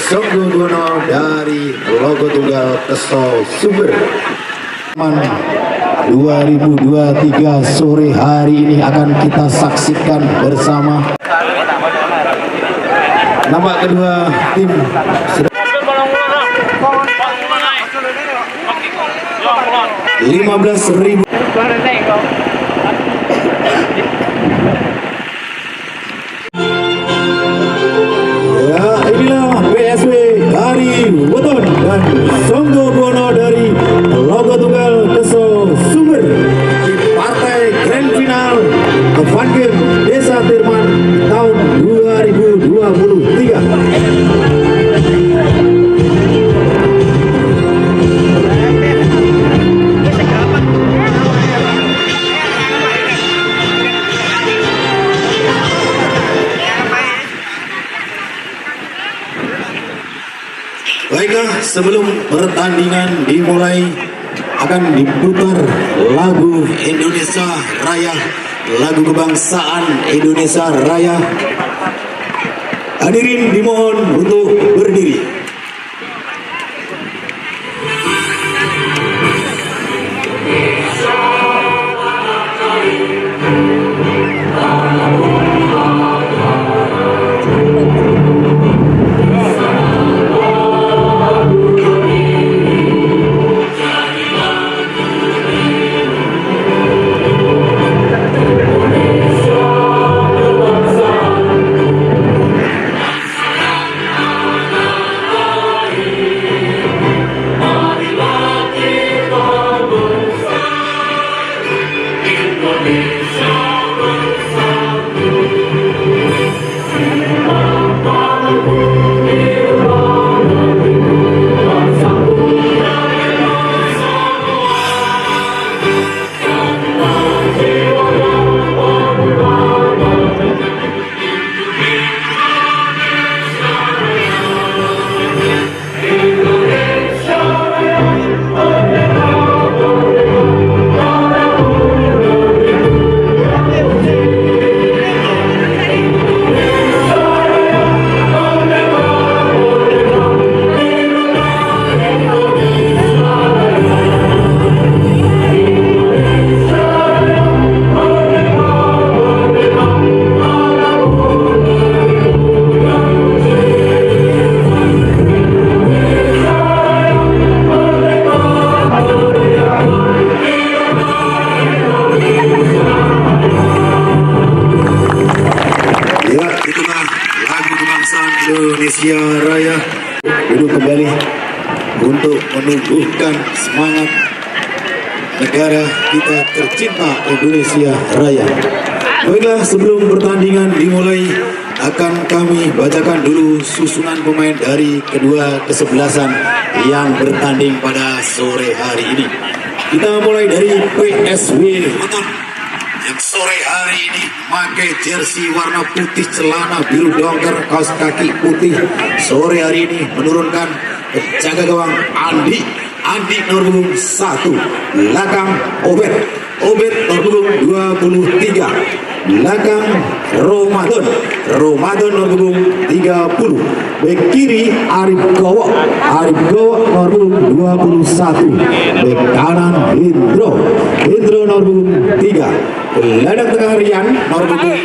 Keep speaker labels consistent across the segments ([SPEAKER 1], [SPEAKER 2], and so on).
[SPEAKER 1] Songgo Dono dari Logo Tunggal Keso Sumber. 2023 sore hari ini akan kita saksikan bersama. Nama kedua tim 15.000. Ya, inilah PSW dari Weton dan Songgo Buwono dari Logo Tunggal Keso Sumber di partai Grand Final Fun Game Desa Tirman tahun 2023. Baiklah, sebelum pertandingan dimulai akan diputar lagu Indonesia Raya, lagu kebangsaan Indonesia Raya. Hadirin dimohon untuk berdiri. Indonesia Raya duduk kembali untuk menumbuhkan semangat negara kita tercinta Indonesia Raya. Baiklah, sebelum pertandingan dimulai akan kami bacakan dulu susunan pemain dari kedua kesebelasan yang bertanding pada sore hari ini. Kita mulai dari PSW Weton yang sore hari ini pakai jersey warna putih, celana biru dongker, kaos kaki putih. Sore hari ini menurunkan penjaga gawang Andi nomor punggung 1, belakang Obed nomor punggung 23, belakang Ramadan nomor punggung 30, bek kiri Arif Gowo nomor punggung 21, bek kanan Hendro nomor punggung 3, gelandang tengah Rian nomor punggung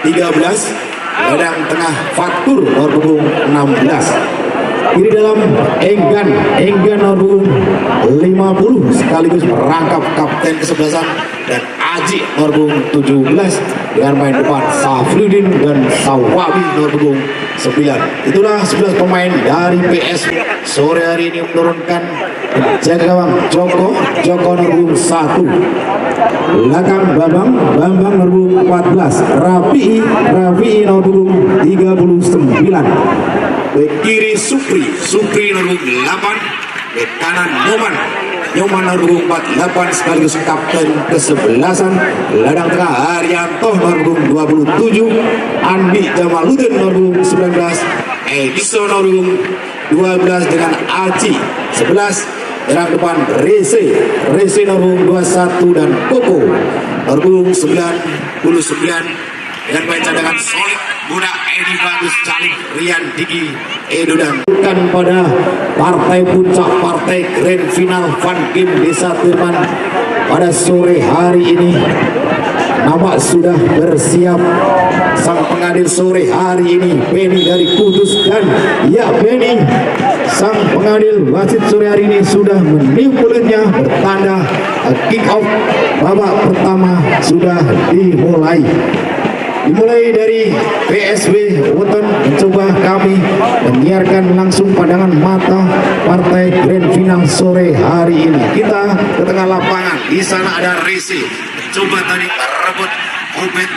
[SPEAKER 1] 13, gelandang tengah Fatur nomor punggung 16, kiri dalam Enggan nomor punggung 50 sekaligus merangkap kapten kesebelasan, dan Aji nomor punggung 17 dengan main depan Safrudin dan Sawabi nomor punggung 9. Itulah 11 pemain dari PS. Sore hari ini menurunkan penjaga gawang Joko nomor punggung 1, belakang Bambang nomor punggung 14, Rafi nomor punggung 39, bek kiri Supri nomor 8, bek kanan Nyoman nomor 48 sekaligus kapten kesebelasan, ladang tengah Haryanto nomor 27, Andi Jamaludin nomor 19, Edison nomor 12 dengan Aci 11, ladang depan Rese nomor 21 dan Koko nomor 99, dan main cadangan solid muda Edi Bagus Calik Rian Diki Edo dan bukan pada partai puncak partai grand final Fun Game Desa Tirman pada sore hari ini. Nampak sudah bersiap sang pengadil sore hari ini, Benny dari Kudus. Dan ya, Benny sang pengadil wasit sore hari ini sudah meniupulnya bertanda kick off babak pertama sudah dimulai dari PSB Weton. Mencoba kami menyiarkan langsung pandangan mata partai grand final sore hari ini. Kita ke tengah lapangan, di sana ada Resi coba tadi merebut Obet,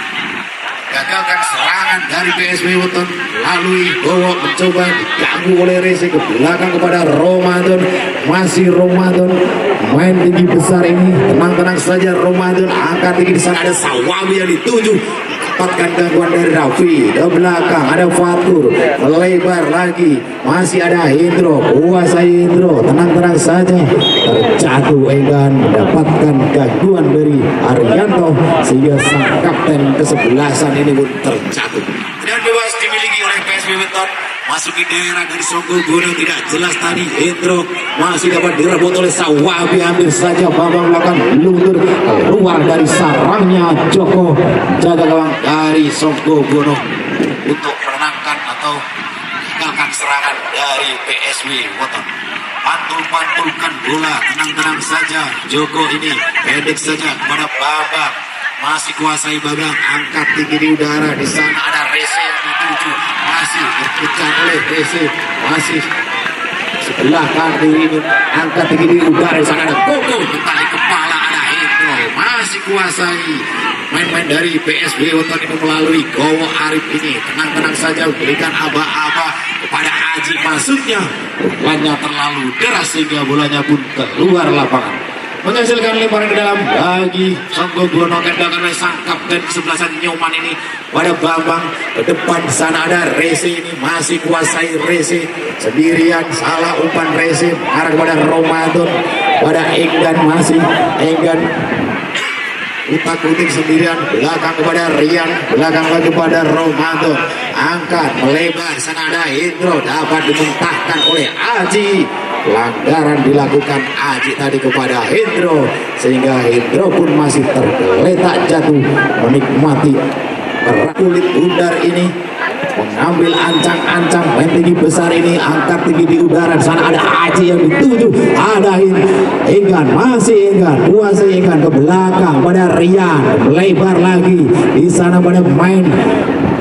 [SPEAKER 1] gagalkan serangan dari PSB Weton, lalu Gowo mencoba diganggu oleh Resi ke belakang kepada Ramadan. Masih Ramadan main tinggi besar ini, tenang-tenang saja Ramadan, angkat tinggi. Di sana ada Sawawi yang dituju, dapatkan gangguan dari Raffi, ke belakang ada Fatur, melebar lagi, masih ada Hendro, kuasai Hendro, tenang-tenang saja, terjatuh Egan, mendapatkan gangguan dari Arianto sehingga sang kapten kesebelasan ini pun terjatuh. Dan bebas dimiliki oleh PSB Weton, masuki daerah dari Songgo Gono, tidak jelas tadi. Hendro masih dapat direbut oleh Sawabi, ambil saja babak belakang, luntur keluar dari sarangnya Joko, jaga gawang dari Songgo Gono untuk menenangkan atau gagalkan serangan dari PSB Weton. Pantul-pantulkan bola, tenang-tenang saja Joko ini, pendek saja kepada babak, masih kuasai babak, angkat tinggi di udara. Di sana ada Rese yang dituju, masih berpecah oleh Rese, masih sebelah kaki ini, angkat tinggi di udara. Di sana ada Koko, tali kepala, ada Hendro, masih kuasai main-main dari PSB Weton ini melalui Gowo Arif ini. Tenang-tenang saja, berikan aba-aba kepada Aji, masuknya bolanya terlalu deras sehingga bolanya pun keluar lapangan, menghasilkan lemparan ke dalam bagi Songgo Gono. Kendalkan oleh sang kapten kesebelasan Nyoman ini pada Bambang ke depan. Di sana ada Rese ini, masih kuasai Rese sendirian, salah umpan Rese mengarah kepada Ramadan, pada Enggan, masih Enggan utak-utik sendirian, belakang kepada Rian, belakang lagi kepada Ramadan, angkat melebar. Sana ada Hendro, dapat dimuntahkan oleh Aji. Pelanggaran dilakukan Aji tadi kepada Hendro sehingga Hendro pun masih tergeletak jatuh menikmati kulit bundar ini, mengambil ancang-ancang main tinggi besar ini, angkat tinggi di udara. Di sana ada Aji yang dituju, ada Enggan, masih Enggan, kuasai Enggan ke belakang pada Rian, melebar lagi. Di sana pada main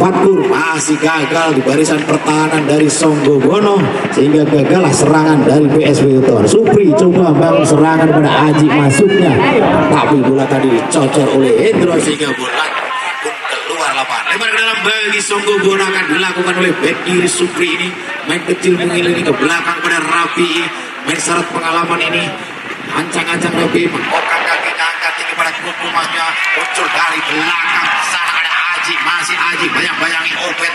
[SPEAKER 1] Fatur, masih gagal di barisan pertahanan dari Songgo Gono sehingga gagallah serangan dari PSB Weton. Supri coba bangun serangan pada Aji, masuknya tapi bola tadi dicocor oleh Hendro sehingga bola pun keluar lapangan. Lebar ke dalam bagi Songgo Gono akan dilakukan oleh bek kiri Supri ini, main kecil mengiringi ke belakang pada Rafi, main syarat pengalaman ini, ancang-ancang Rafi mengokang kakinya, angkat tinggi pada kuku, masnya muncul dari belakang. Sana ada Aji, masih Aji bayang-bayangi Obet,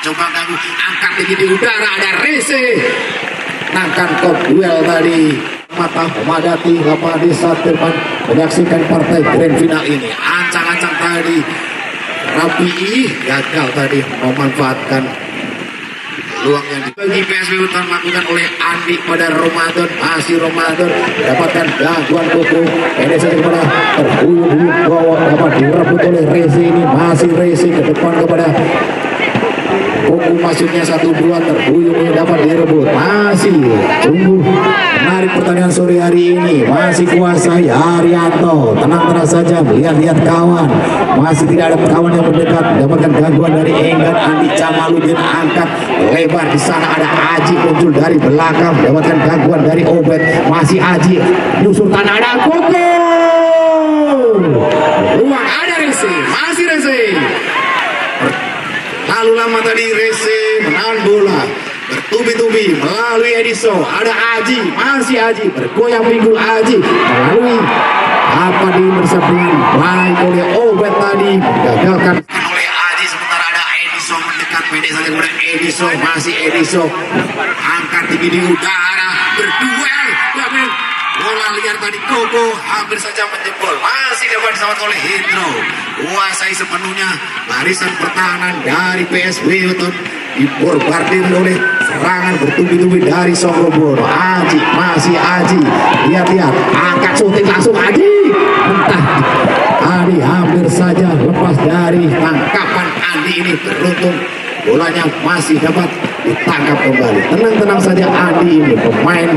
[SPEAKER 1] coba ganggu, angkat tinggi di udara, ada Rese, nangkan kok duel tadi. Mata memadati lapangan Desa Tirman menyaksikan partai grand final ini, ancang-ancang tadi. Rapi gagal tadi memanfaatkan peluang yang dibagi PSB Weton lakukan oleh Andi pada Ramadan, masih Ramadan dapatkan gangguan Koko, pendek saja kepada terhuyung-huyung Gowo, dapat direbut oleh Resi ini, masih Resi ke depan kepada Koko, masuknya 1-2, terhuyung ini dapat direbut, masih sungguh menarik pertandingan sore hari ini, masih kuasai Arianto, tenang-tenang saja lihat-lihat kawan, masih tidak ada kawan yang mendekat, dapatkan gangguan dari Enggan. Andi Jamaludin angkat lebar, di sana ada Aji muncul dari belakang, dapatkan gangguan dari Obet, masih Aji nyusur tanah, ada Koko, ruang ada Rese, masih Rese. Lalu lama tadi Rese menahan bola, bertubi-tubi melalui Ediso, ada Aji, masih Aji, bergoyang pinggul Aji melalui apa diintercept dengan baik oleh Obet tadi, gagalkan oleh Aji. Sementara ada Ediso mendekat, pendek saja kepada Ediso, masih Ediso angkat tinggi di udara, berduel, bola liar tadi Koko hampir saja menjebol, masih dapat diselamatkan oleh Hendro. Kuasai sepenuhnya barisan pertahanan dari PSW Weton, diborbardir oleh serangan bertubi-tubi dari Songgobono. Aji, masih Aji, lihat-lihat, angkat syuting langsung Aji, entah Adi hampir saja lepas dari tangkapan Adi ini. Beruntung bolanya masih dapat ditangkap kembali. Tenang-tenang saja Adi ini, pemain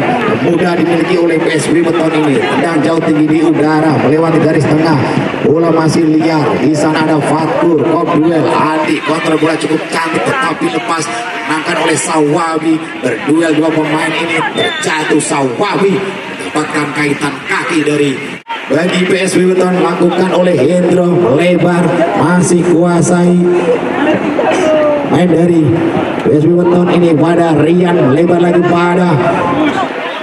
[SPEAKER 1] muda dimiliki oleh PSW Weton ini. Tendang jauh tinggi di udara melewati garis tengah, bola masih liar. Di sana ada Fatur, kop duel. Adi kontrol bola cukup cantik tetapi lepas, menangkan oleh Sawawi. Berduel dua pemain ini, terjatuh Sawawi mendapatkan kaitan kaki dari bagi PSW Weton, lakukan oleh Hendro, melebar, masih kuasai main dari PSW Weton ini pada Rian, lebar lagi pada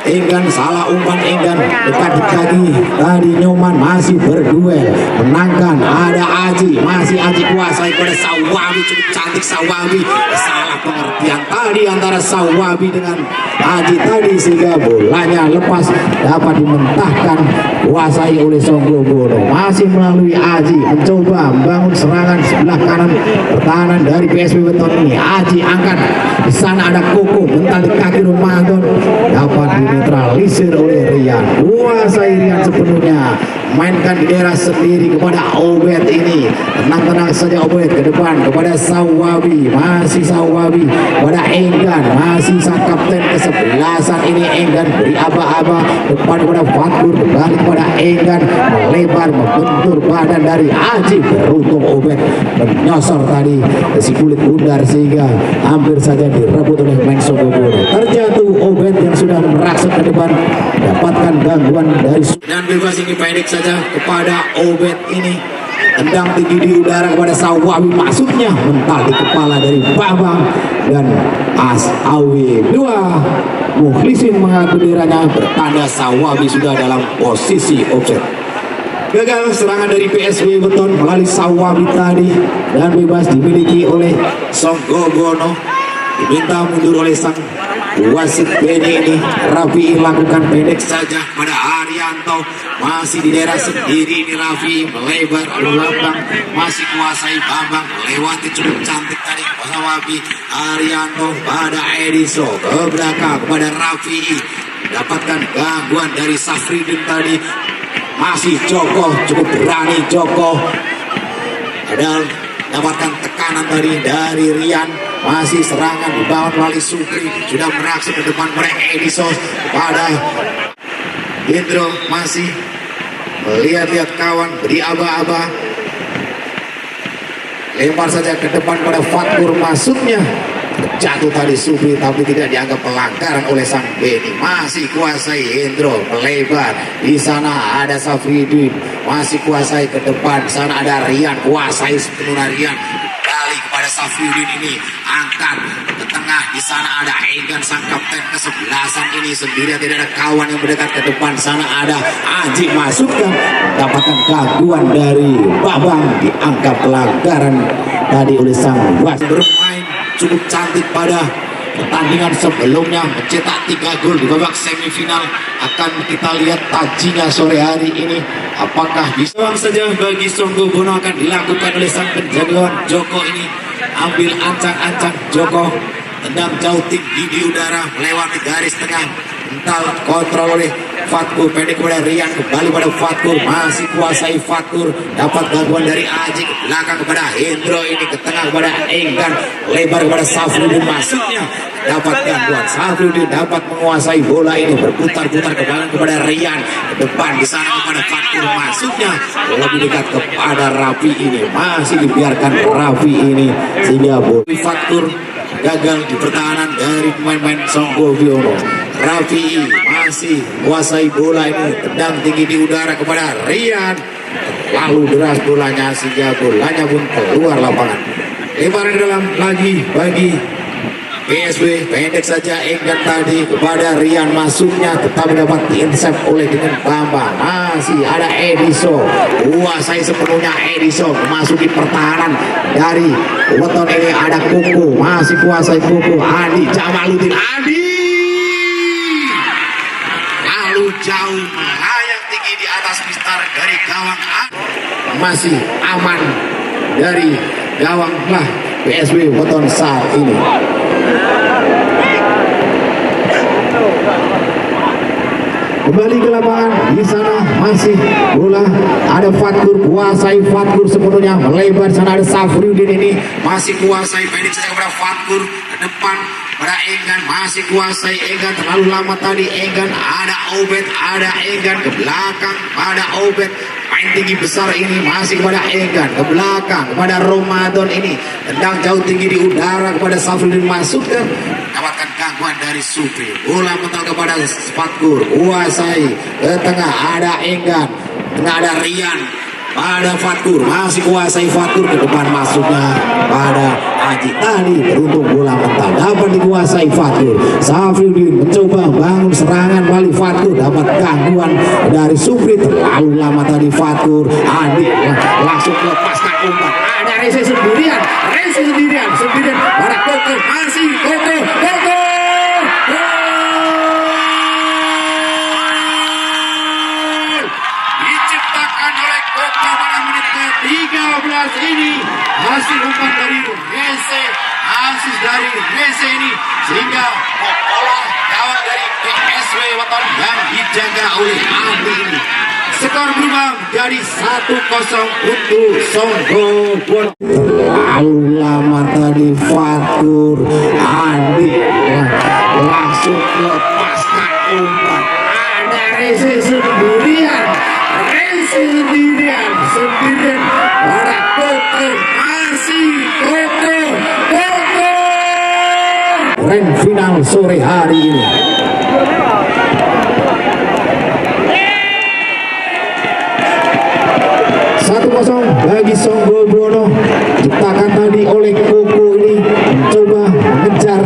[SPEAKER 1] Enggan, salah umpan Enggan, dekat di kaki tadi Nyoman, masih berduel, menangkan ada Aji, masih Aji kuasai pada Sawawi, cukup cantik Sawawi, salah pengertian tadi antara Sawawi dengan Aji tadi sehingga bolanya lepas, dapat dimentahkan kuasai oleh Songgobono. Masih melalui Aji mencoba membangun serangan sebelah kanan pertahanan dari PSW Weton ini. Aji angkat, di sana ada Koko, mental di kaki Ramadan, dapat dinetralisir oleh Rian. Kuasai Rian sepenuhnya, mainkan di daerah sendiri kepada Obed ini. Tenang-tenang saja Obed ke depan kepada Sawawi, masih Sawawi pada Enggan, masih sang kapten kesebelasan ini Enggan, beri aba-aba depan kepada Fatur, kembali kepada Enggan, melebar membentur badan dari Aji. Beruntung Obed menyosor tadi si kulit bundar sehingga hampir saja direbut oleh pemain Songgobono. Terjatuh Obed yang sudah merasuk ke depan, dapatkan gangguan dari dan bebas ini pendek saja kepada Obed ini. Tendang tinggi di udara kepada Sawawi, maksudnya mental di kepala dari Babang dan Asawi. Dua Mukhlisin mengangkat benderanya, bertanda Sawawi sudah dalam posisi offset. Gagal serangan dari PSW Weton melalui Sawawi tadi dan bebas dimiliki oleh Songgobono. Diminta mundur oleh sang wasit Beni ini. Rafi lakukan pendek saja pada Arianto, masih di daerah sendiri ini. Rafi melebar belakang, masih kuasai Bambang, melewati cukup cantik tadi Sawawi. Arianto pada Ediso ke belakang kepada Rafi, dapatkan gangguan dari Safridin tadi. Masih Joko, cukup berani Joko, padahal dapatkan tekanan tadi dari Rian. Masih serangan dibangun melalui Sukri, sudah beraksi ke depan pada Edisos pada Hendro, masih melihat-lihat kawan, beri aba-aba, lempar saja ke depan pada Fatur, maksudnya jatuh tadi Sukri tapi tidak dianggap pelanggaran oleh sang Beni. Masih kuasai Hendro, melebar, di sana ada Safridin, masih kuasai ke depan, di sana ada Rian, kuasai sepenuhnya Rian, kembali kepada Safridin ini, angkat ke tengah, di sana ada Enggan sang kapten kesebelasan ini sendirian, tidak ada kawan yang mendekat ke depan. Sana ada Aji, masukkan, mendapatkan gangguan dari Babang, dianggap pelanggaran tadi oleh sang wasit. Bermain cukup cantik pada pertandingan sebelumnya, mencetak 3 gol di babak semifinal. Akan kita lihat tajinya sore hari ini, apakah bisa saja bagi Songgobono akan dilakukan oleh sang penjagoan Joko ini. Ambil ancang-ancang Joko, tendang jauh tinggi di udara melewati garis tengah, mental kontrol oleh Fatur, pendek kepada Rian, kembali pada Fatur, masih kuasai Fatur, dapat gangguan dari Aji, ke belakang kepada Hendro ini, ke tengah kepada Enggan, lebar kepada Safridin, masuknya dapat gangguan. Safridin dapat menguasai bola ini, berputar-putar ke belakang kepada Rian, ke depan di sana kepada Fatur, masuknya lebih dekat kepada Rafi ini, masih dibiarkan Rafi ini sehingga bola Fatur gagal di pertahanan dari pemain-pemain Songgobono. Rafi masih kuasai bola ini, tendang tinggi di udara kepada Rian, lalu deras bolanya sehingga bolanya pun keluar lapangan. Lebaran ke dalam lagi bagi PSW, pendek saja Enggan tadi kepada Rian, masuknya tetapi dapat diintercept oleh dengan Bambang. Masih ada Ediso, kuasai sepenuhnya Ediso, memasuki pertahanan dari Weton ini. Ada Koko, masih kuasai Koko, Adi Jamaluddin, Adi lalu jauh melayang di atas mistar dari gawang masih aman dari gawang PSW Weton saat ini. Kembali ke lapangan, di sana masih bola ada Fatkur, kuasai Fatkur sepenuhnya, melebar sana ada Safriudin, ini masih kuasai, pendek saja kepada Fatkur ke depan pada Enggan, masih kuasai Enggan, terlalu lama tadi Enggan, ada Obed, ada Enggan ke belakang pada Obed, main tinggi besar ini masih kepada Enggan, ke belakang kepada Ramadan, ini tendang jauh tinggi di udara kepada Safriudin, masukkan dapatkan gangguan dari Supri, bola mental kepada Fatkur, kuasai ke tengah ada Enggan, tengah ada Rian pada Fatkur, masih kuasai Fatkur, ke depan masuknya pada Aji, tadi beruntung bola mental dapat dikuasai Fatkur. Safriudin mencoba bangun serangan, balik Fatkur dapat gangguan dari Supri, terlalu lama tadi Fatkur, Adi langsung lepaskan umpan, ada Rese sendirian pada Koko, masih Koko diciptakan oleh Koko pada menit ke-13 ini, hasil umpan dari Rese, asis dari Rese ini, sehingga bola gawang dari PSW Weton yang dijaga oleh Adi ini. Skor berubah jadi 1-0 untuk Songgobono. Terlalu lama tadi Fatkur, Adi langsung lepaskan umpan, ada Rese sendirian pada Koko, masih Koko. Grand final sore hari ini. 1-0 bagi Songgobono, ciptakan tadi oleh Koko, ini mencoba mengejar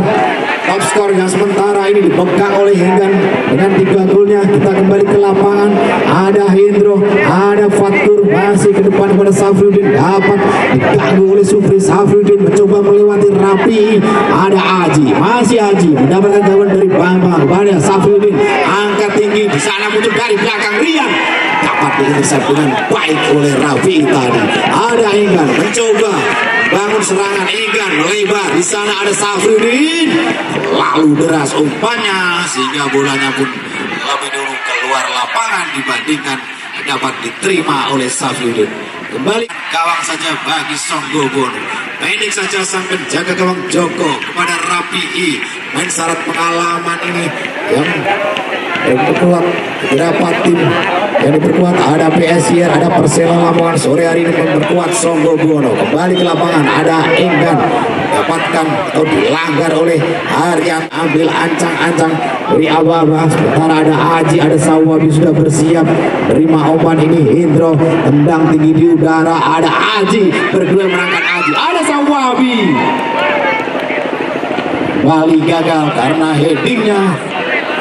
[SPEAKER 1] top skor yang sementara ini dipegang oleh Enggan dengan 3 golnya. Kita kembali ke lapangan, ada Hendro, ada Fatkur, masih ke depan kepada Safriudin, dapat diganggu oleh Supri. Safriudin mencoba melewati Rapi, ada Aji, masih Aji mendapatkan gawang dari Bambang kepada Safriudin, angkat tinggi, di sana muncul dari belakang Rian, dapat diintersep dengan baik oleh Rafi tadi. Ada Enggan mencoba bangun serangan, Enggan melebar, di sana ada Safriudin, lalu deras umpannya sehingga bolanya pun lebih dulu keluar lapangan dibandingkan dapat diterima oleh Safriudin. Kembali gawang saja bagi Songgobono, pendek saja sang penjaga gawang Joko kepada Rapi, main syarat pengalaman ini yang diperkuat beberapa tim yang diperkuat, ada PSIR, ada Persela Lamongan sore hari ini memperkuat Songgobono. Kembali ke lapangan, ada Enggan dapatkan atau dilanggar oleh Aryan, ambil ancang-ancang dari Ababa, sementara ada Aji, ada Sawabi sudah bersiap terima umpan ini. Indro tendang tinggi di udara, ada Aji berdua menangkan Aji, ada Sawabi, Bali gagal karena headingnya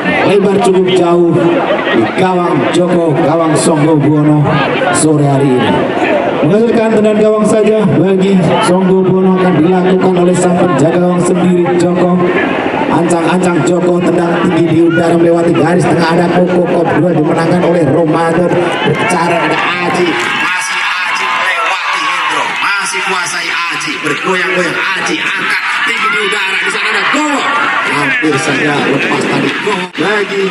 [SPEAKER 1] lebar cukup jauh di gawang Joko, gawang Songgobono sore hari ini. Menghasilkan tendangan gawang saja bagi Songgobono akan dilakukan oleh sang penjaga gawang sendiri Joko. Ancang-ancang Joko tendang tinggi di udara melewati garis tengah, ada Koko, kedua dimenangkan oleh Ramadan. Berbicara ada Aji, masih Aji melewati Hendro, masih kuasai Aji, bergoyang-goyang Aji, angkat tinggi di udara, di sana ada Go, hampir saja lepas tadi Go lagi.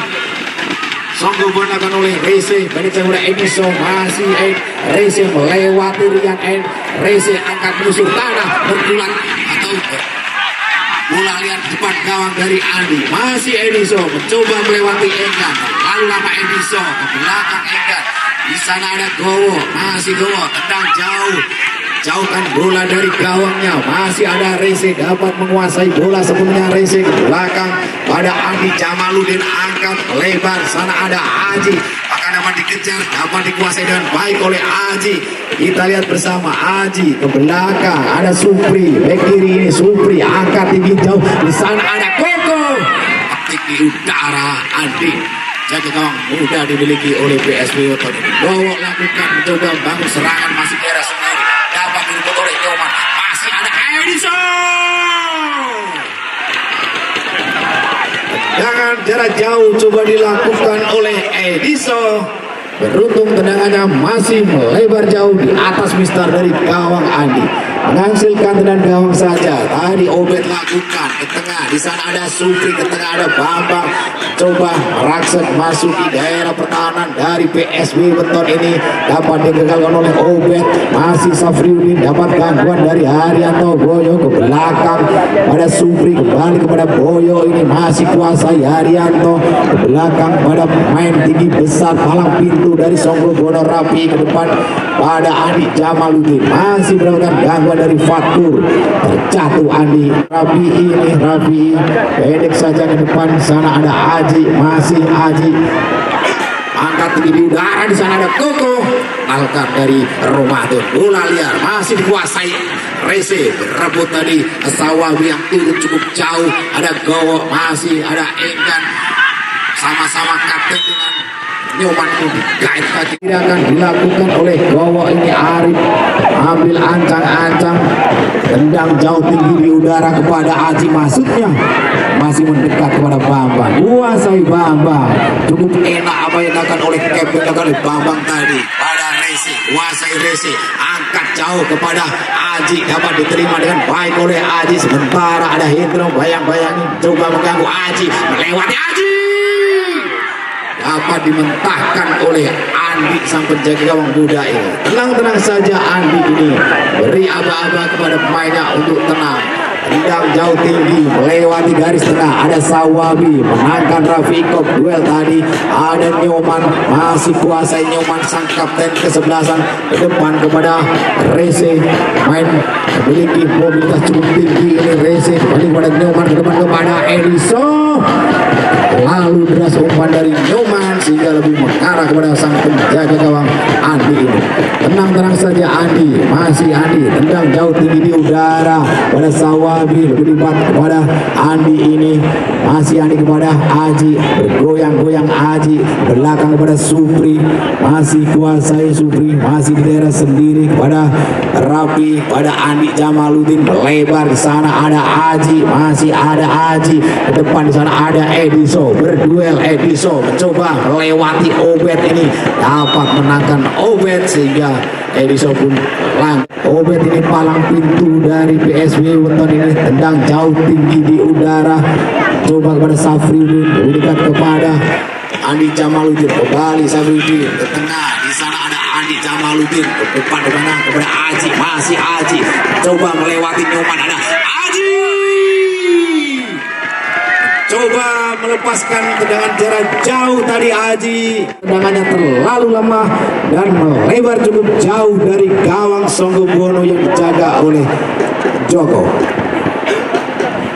[SPEAKER 1] Songgobono akan oleh Rese, balik saya oleh Ediso, masih Rese melewati Rian, Rese angkat menusuk tanah, bergulat atau bola lihat depan gawang dari Andi, masih Ediso mencoba melewati Enggan, lalu lama Ediso ke belakang Enggan, di sana ada Gowo, masih Gowo tendang jauh, jauhkan bola dari gawangnya, masih ada Rese dapat menguasai bola sebelumnya. Rese ke belakang pada Andi Jamaludin, angkat lebar, sana ada Aji akan dapat dikejar, dapat dikuasai dengan baik oleh Aji. Kita lihat bersama Aji ke belakang, ada Supri, bek kiri ini Supri angkat tinggi jauh, di sana ada Koko, ketik di udara. Andi jaga gawang mudah dimiliki oleh PSW Weton. Gowo lakukan mencoba bangun serangan, masih daerah sendiri, dapat direbut oleh Nyoman, masih ada Edison. Jangan jarak jauh coba dilakukan oleh Edison, Beruntung tendangannya masih melebar jauh di atas Mister dari gawang Andi, menghasilkan tendangan gawang saja. Tadi Obed lakukan ke tengah, di sana ada Supri, ke tengah ada Bambang, coba merangsek masuki daerah pertahanan dari PSB Beton ini, dapat digagalkan oleh Obed. Masih Safriudin dapat gangguan dari Haryanto, Boyo ke belakang pada Supri, kembali kepada Boyo, ini masih kuasai Haryanto ke belakang pada main tinggi besar palang pintu dari Songgobono Rapi, ke depan pada Andi Jamaluddin, masih mendapatkan gangguan dari Fatur, terjatuh Andi. Rafi pendek saja ke depan, sana ada Aji, masih Aji angkat tinggi di udara, di sana ada Koko, angkat dari Ramadan, bola liar masih dikuasai Rese, berebut tadi Sawawi yang turun cukup jauh, ada Gowo, masih ada Enggan, sama-sama kapten dengan Nyoman gait kaki. Tidak akan dilakukan oleh Gowo, ini Arif ambil ancang-ancang, tendang jauh tinggi di udara kepada Aji, maksudnya masih mendekat kepada Bambang, kuasai Bambang, cukup enak apa yang dilakukan oleh Kevin, oleh Bambang tadi pada Resi, kuasai Resi, angkat jauh kepada Aji, dapat diterima dengan baik oleh Aji. Sementara ada Hendro bayang-bayangin coba mengganggu Aji, melewati Aji, dapat dimentahkan oleh Andi sang penjaga gawang muda ini. Tenang-tenang saja Andi ini, beri aba-aba kepada pemainnya untuk tenang, tendang jauh tinggi melewati garis tengah, ada Sawabi menangkan Rafiqob, duel tadi ada Nyoman, masih kuasai Nyoman sang kapten kesebelasan, ke depan kepada Rese, main memiliki mobilitas cukup tinggi ini Rese, balik pada Nyoman, ke depan kepada Edison, lalu deras umpan dari Nyoman sehingga lebih mengarah kepada sang penjaga gawang Andi ini. Tenang-tenang saja Andi, masih Andi, tendang jauh tinggi di udara pada Sawabi, lebih depan kepada Andi ini, masih Andi kepada Aji, bergoyang-goyang Aji, belakang kepada Supri, masih kuasai Supri, masih di daerah sendiri kepada Rapi, pada Andi Jamaluddin, melebar di sana ada Aji, masih ada Aji, ke depan di sana ada Ediso, berduel Ediso mencoba melewati Obed ini, dapat menangkan Obed sehingga Ediso pun lang. Obed ini palang pintu dari PSB Beton ini, tendang jauh tinggi di udara, coba kepada Safriudin, lebih dekat kepada Andi Jamaluddin, kembali Safriudin ke tengah, di sana ada Andi Jamaluddin, ke depan di mana kepada Aji, masih Aji, coba melewati Nyoman, ada Aji, coba melepaskan tendangan jarak jauh tadi Aji, tendangannya terlalu lemah dan melebar cukup jauh dari gawang Songgobono yang dijaga oleh Joko.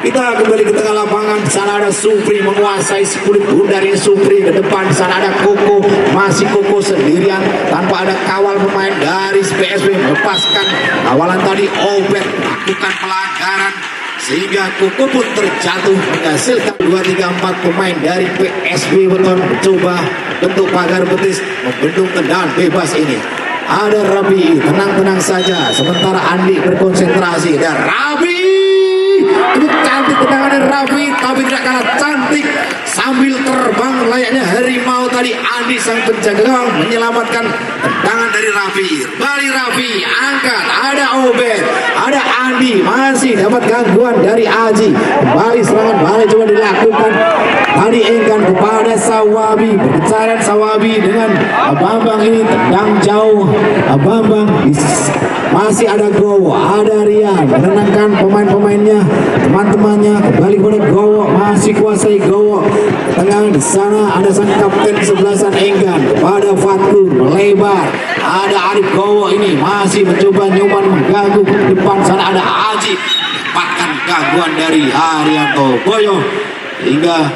[SPEAKER 1] Kita kembali ke tengah lapangan, di sana ada Supri menguasai kulit bundar ini Supri, ke depan di sana ada Koko, masih Koko sendirian tanpa ada kawal pemain dari PSB, melepaskan kawalan tadi Obed melakukan pelanggaran sehingga Koko pun terjatuh, menghasilkan 2-3-4 pemain dari PSB Beton mencoba bentuk pagar betis membendung tendangan bebas ini. Ada Rabi, tenang-tenang saja, sementara Andi berkonsentrasi, dan Rabi itu cantik tendangan Rafi, tapi tidak kalah cantik sambil terbang layaknya harimau tadi Andi sang penjaga gawang menyelamatkan tendangan dari Rafi. Balik Rafi, angkat, ada Obed, ada Andi, masih dapat gangguan dari Aji, kembali serangan balik coba dilakukan tadi Enggan kepada Sawabi, berbicara Sawabi dengan Bambang ini, tendang jauh Bambang, masih ada Gowo, ada Rian, menenangkan pemain-pemainnya, teman-temannya, kembali kepada Gowo, masih kuasai Gowo, tengah di sana ada sang kapten kesebelasan Enggan kepada Fatur, melebar, ada Arif Gowo ini masih mencoba Nyoman mengganggu, depan sana ada Aji, dapatkan gangguan dari Haryanto Boyo hingga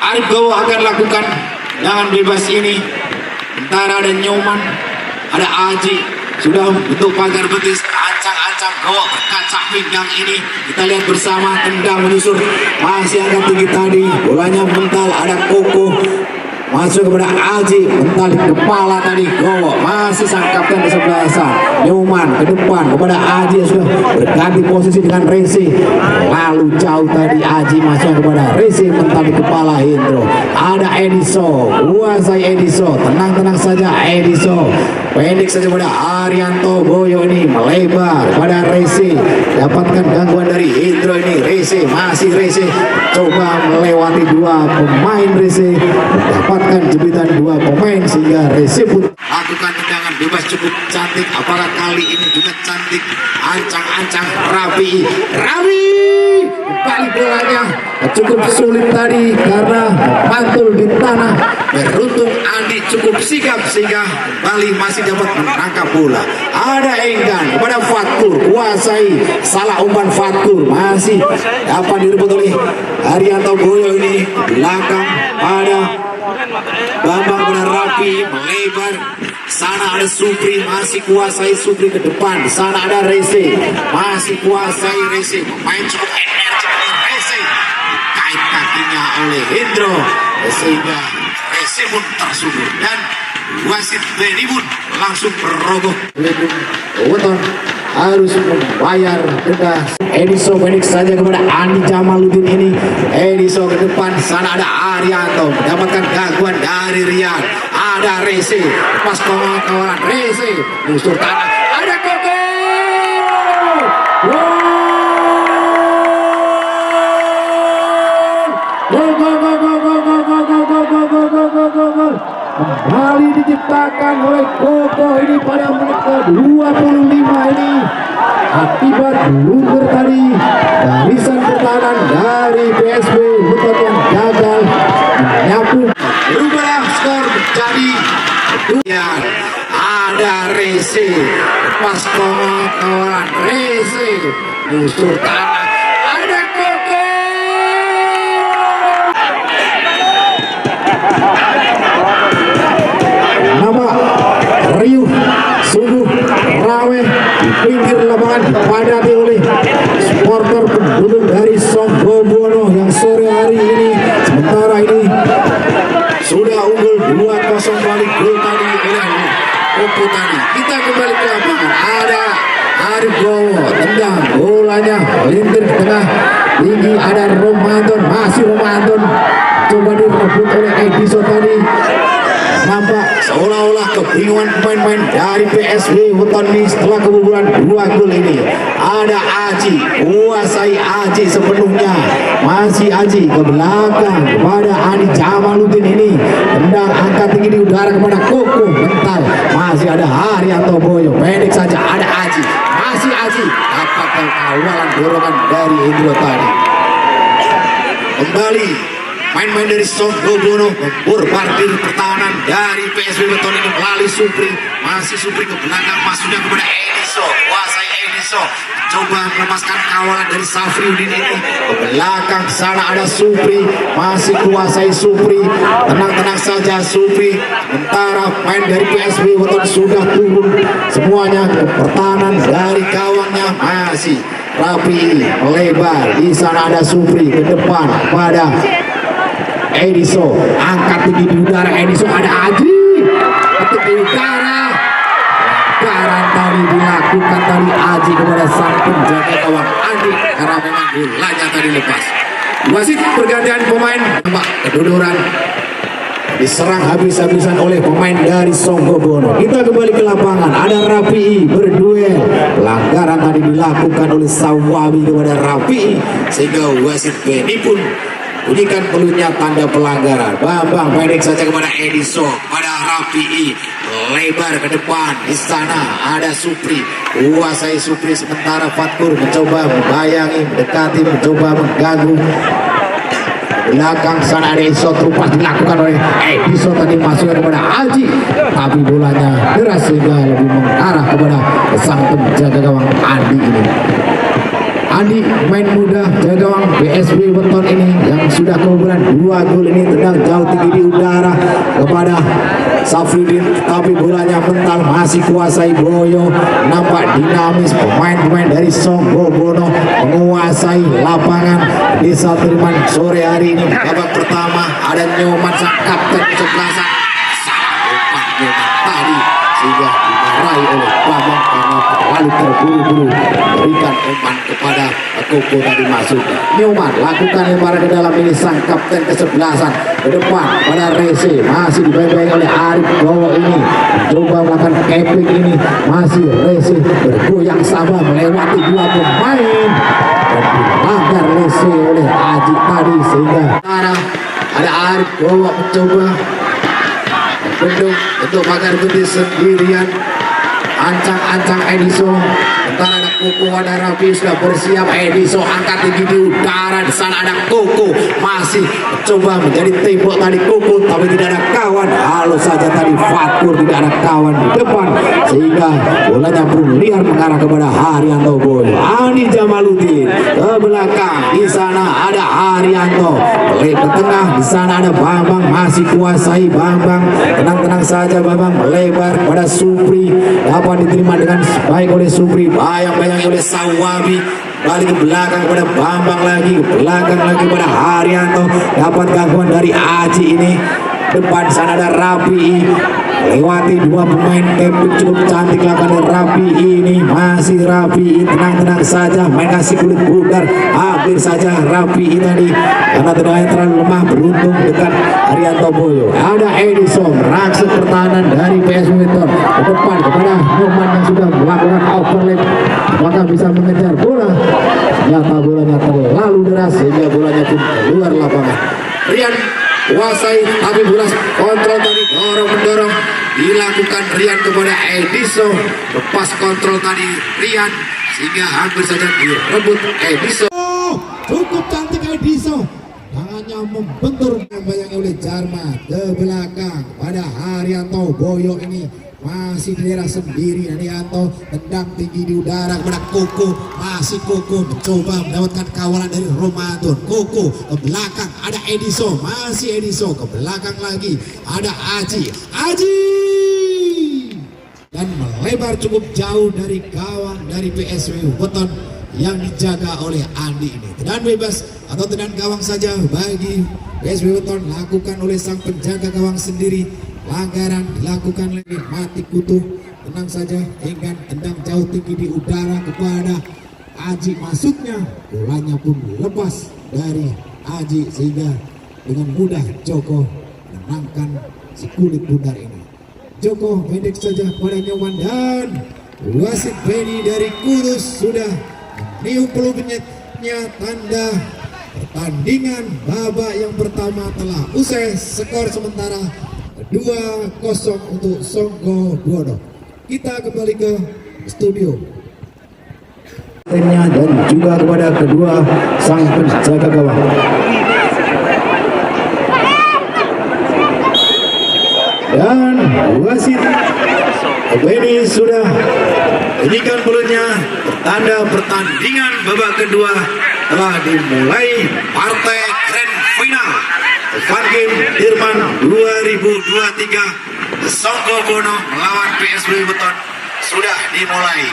[SPEAKER 1] Arif Gowo akan lakukan dengan bebas ini. Antara ada Nyoman, ada Aji, sudah bentuk pagar betis, ancang-ancang Gowo berkaca pinggang ini. Kita lihat bersama, tendang menyusur, masih angkat tinggi tadi, bolanya mental, ada Koko, masuk kepada Aji, mentali kepala tadi Gowo, masih sang kapten di sebelah sana Nyoman ke depan kepada Aji, sudah berganti posisi dengan Resi, lalu jauh tadi Aji masuk kepada Resi, mentali kepala Hendro, ada Ediso, kuasai Ediso, tenang-tenang saja Ediso, pendek saja pada Arianto Boyo ini melebar pada Resi, dapatkan gangguan dari Hendro ini, Resi masih Resi coba melewati dua pemain Resi, dapatkan jepitan dua pemain sehingga Resi pun lakukan tendangan bebas cukup cantik, apakah kali ini juga cantik, ancang-ancang Rabi kembali bolanya cukup sulit tadi karena mantul di tanah, beruntung Andi cukup sigap sehingga Bali masih dapat menangkap bola. Ada Enggan kepada Fatur, kuasai salah umpan Fatur, masih dapat direbut oleh Arianto Boyo ini, belakang pada Bambang pada Rapi melebar, sana ada Supri, masih kuasai Supri ke depan, sana ada Rese, masih kuasai Rese, main cukup energi Rese, kait kakinya oleh Hendro sehingga Rese pun tersungkur dan wasit Beni pun langsung merogoh weton harus membayar denda. Ediso pendek saja kepada Andi Jamaluddin ini, Ediso ke depan, sana ada Arianto mendapatkan gangguan dari Rian, ada Rese pas kawan-kawan Rese musuh tanah, ada Koko kembali diciptakan oleh Koko ini pada menit ke-25 ini akibat blunder tadi barisan pertahanan dari PSB Buton yang gagal menyapu, berubah skor menjadi ya, ada Rese pas kawan Rese musuh tanah, ada Koko nama riuh sungguh ramai di pinggir lapangan dipadati oleh supporter pendukung dari Songgobono yang sore hari ini sementara ini sudah unggul 2-0 balik gol tadi oleh Koko tadi. Kita kembali ke lapangan, ada Arif Gowo tendang bolanya melintir ke tengah tinggi, ada Romanton, masih Romanton coba direbut oleh Ediso tadi, nampak seolah-olah kebingungan pemain-pemain dari PSB Weton ini setelah kebobolan 2 gol ini. Ada Aji, kuasai Aji sepenuhnya, masih Aji ke belakang kepada Andi Jamaluddin ini, tendang angkat tinggi di udara kepada Koko mental, masih ada Arianto Boyo, pendek saja ada Aji, masih Aji dapatkan kawalan dorongan dari Indro tadi. Kembali main-main dari Songgobono memborbardir pertahanan dari PSB Weton ini melalui Supri, masih Supri ke belakang, masuknya kepada Ediso, kuasai Ediso coba melepaskan kawalan dari Safriudin ini ke belakang, sana ada Supri, masih kuasai Supri, tenang-tenang saja Supri, sementara main dari PSB Weton sudah turun semuanya ke pertahanan dari gawangnya, masih Rapi melebar, di sana ada Supri ke depan pada Ediso, angkat tinggi di udara Ediso, ada Aji ketik di udara, pelanggaran tadi dilakukan tadi Aji kepada sang penjaga gawang Andi karena memang bolanya tadi lepas. Wasit pergantian pemain, nampak kedodoran diserang habis-habisan oleh pemain dari Songgobono. Kita kembali ke lapangan, ada Rapi berduel, pelanggaran tadi dilakukan oleh Sawabi kepada Rapi sehingga wasit Beni pun bunyikan peluitnya tanda pelanggaran. Bambang pendek saja kepada Ediso, pada Rapi lebar ke depan, di sana ada Supri, kuasai Supri, sementara Fatur mencoba membayangi, mendekati, mencoba mengganggu belakang, sana ada Ediso, terupas dilakukan oleh Ediso tadi masuknya kepada Aji, tapi bolanya deras sehingga lebih mengarah kepada sang penjaga gawang Andi ini. Andi main muda jaga gawang PSB Weton ini yang sudah kebobolan 2 gol ini, tendang jauh tinggi di udara kepada Safriudin, tapi bolanya mental, masih kuasai Boyo, nampak dinamis pemain-pemain dari Songgobono menguasai lapangan Desa Triman sore hari ini. Babak pertama ada Nyoman sang kapten kesebelasan, salah umpan Nyoman tadi sehingga dimarahi oleh Bambang karena terlalu terburu-buru berikan umpan kepada Koko tadi masuk. Nyoman lakukan lemparan ke dalam ini sang kapten kesebelasan ke depan pada Rese, masih dibayang oleh Arif Gowo ini mencoba melakukan keping ini, masih Rese bergoyang sabar melewati dua pemain dan dilanggar Rese oleh Aji tadi sehingga ada Arif Gowo mencoba bendung untuk pagar putih sendirian, ancang-ancang Ediso. Ntar ada Koko, ada Rafi sudah bersiap. Ediso angkat tinggi di udara, di sana ada Koko masih coba menjadi tembok tadi Koko, tapi tidak ada kawan. Halo saja tadi Fatur, tidak ada kawan di depan sehingga bolanya pun liar mengarah kepada Haryanto Boyo. Ani Jamaluddin ke belakang, di sana ada Haryanto ke tengah, di sana ada Bambang masih kuasai Bambang. Tenang-tenang saja Bambang melebar pada Supri, dapat diterima dengan baik oleh Supri, bayang-bayang oleh Sawabi, balik ke belakang pada Bambang lagi, ke belakang lagi pada Haryanto, dapat gangguan dari Aji ini. Depan sana ada Rapi, lewati dua pemain tembik cukup cantik lakukan Rapi ini, masih Rapi, tenang-tenang saja main kasih kulit bundar, hampir saja Rapi tadi karena tenaganya terlalu lemah, beruntung dekat Haryanto Boyo. Ada Edison rangsek pertahanan dari PS Weton ke depan kepada Nyoman yang sudah melakukan overlap, maka bisa mengejar bola, ternyata bolanya terlalu deras sehingga bolanya pun keluar lapangan. Rian kuasai tapi bola kontrol tadi, dorong-mendorong dilakukan Rian kepada Ediso, lepas kontrol tadi Rian sehingga hampir saja direbut Ediso. Cukup cantik Ediso, tangannya membentur, bayang oleh Jarma ke belakang pada Haryanto Boyo ini, masih di daerah sendiri. Haryanto tendang tinggi di udara kepada Koko, masih Koko mencoba mendapatkan kawalan dari Romanton. Koko ke belakang ada Ediso, masih Ediso ke belakang lagi ada Aji dan melebar cukup jauh dari gawang dari PSW Weton yang dijaga oleh Andi ini. Tendangan bebas atau tendangan gawang saja bagi PSW Weton lakukan oleh sang penjaga gawang sendiri. Pelanggaran dilakukan lagi, mati kutu, tenang saja, Enggan tendang jauh tinggi di udara kepada Aji, masuknya bolanya pun lepas dari Aji sehingga dengan mudah Joko menangkan si kulit bundar ini. Joko pendek saja pada Nyoman dan wasit Benny dari Kudus sudah meniup peluitnya, tanda pertandingan babak yang pertama telah usai, skor sementara 2-0 untuk Songko Bodo. Kita kembali ke studio dan juga kepada kedua sang penjaga gawang. Dan wasit ini sudah menyiapkan pelutnya, tanda pertandingan babak kedua telah dimulai. Partai grand final Fun Game Dirman 2023 Songko Bono melawan PSW Weton sudah dimulai.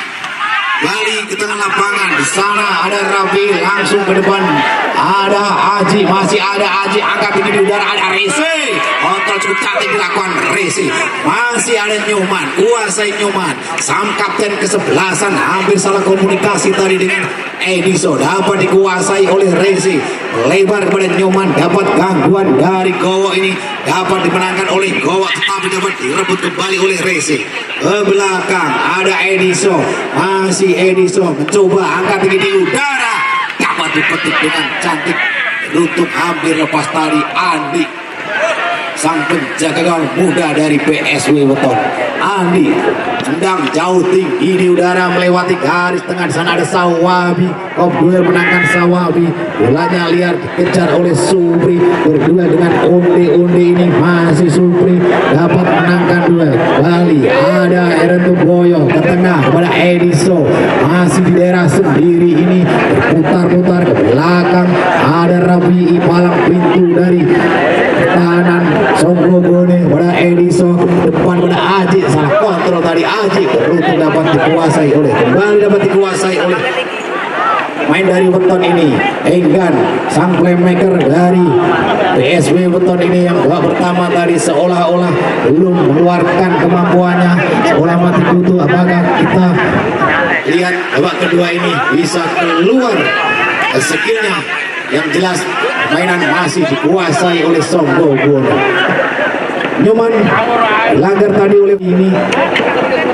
[SPEAKER 1] Balik ke tengah lapangan, di sana ada Rafi langsung ke depan, ada Aji, masih ada Aji angkat tinggi di udara, ada Rese, kontrol cukup cantik dilakukan Rese, masih ada Nyoman, kuasai Nyoman, sang kapten kesebelasan hampir salah komunikasi tadi dengan Ediso, dapat dikuasai oleh Rese, lebar kepada Nyoman, dapat gangguan dari Gowo ini, dapat dimenangkan oleh Gowo tetapi dapat direbut kembali oleh Rese. Ke belakang ada Ediso, masih Ediso mencoba angkat tinggi di udara, dapat dipetik dengan cantik, lutut hampir lepas tadi Andi, sang penjaga gawang muda dari PSW Weton. Andi tendang jauh tinggi di udara melewati garis tengah, di sana ada Sawabi, duel menangkan Sawabi, bolanya liar dikejar oleh Supri, berdua dengan Onde ini, masih Supri dapat menangkan duel. Bali ada Haryanto Boyo ke tengah kepada Ediso, masih di daerah sendiri ini, berputar-putar ke belakang ada Rabi, palang pintu dari pertahanan Songko Bono pada Ediso, depan pada Aji, salah kontrol tadi Aji, beruntung dapat dikuasai oleh main dari weton ini. Enggan sang playmaker dari PSW weton ini yang babak pertama tadi seolah-olah belum mengeluarkan kemampuannya, seolah mati kutu. Apakah kita lihat babak kedua ini bisa keluar skillnya? Yang jelas mainan masih dikuasai oleh Songgo Buwono. Nyoman dilanggar tadi oleh ini,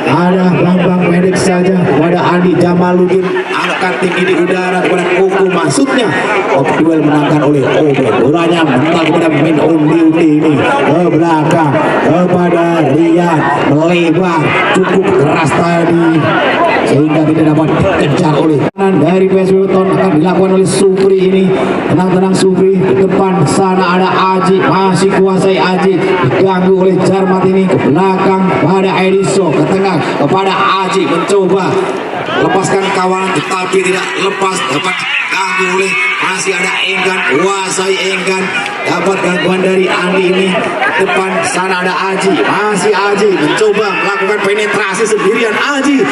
[SPEAKER 1] ada Bambang pendek saja kepada Andi Jamaludin, angkat tinggi di udara kepada Koko, maksudnya duel menangkan oleh Obed. Bolanya mental kepada Min Undi ini ke belakang kepada Rian, melebar cukup keras tadi sehingga tidak dapat dikejar oleh kanan dari PSW Weton. Akan dilakukan oleh Supri ini. Tenang-tenang Supri, ke depan sana ada Aji, masih kuasai Aji, diganggu oleh Jarmat ini, ke belakang pada Ediso, ke tengah kepada Aji, mencoba lepaskan kawalan tetapi tidak lepas, dapat diganggu oleh masih ada Enggan, kuasai Enggan, dapat gangguan dari Andi ini. Ke depan sana ada Aji, masih Aji mencoba melakukan penetrasi sendirian. Aji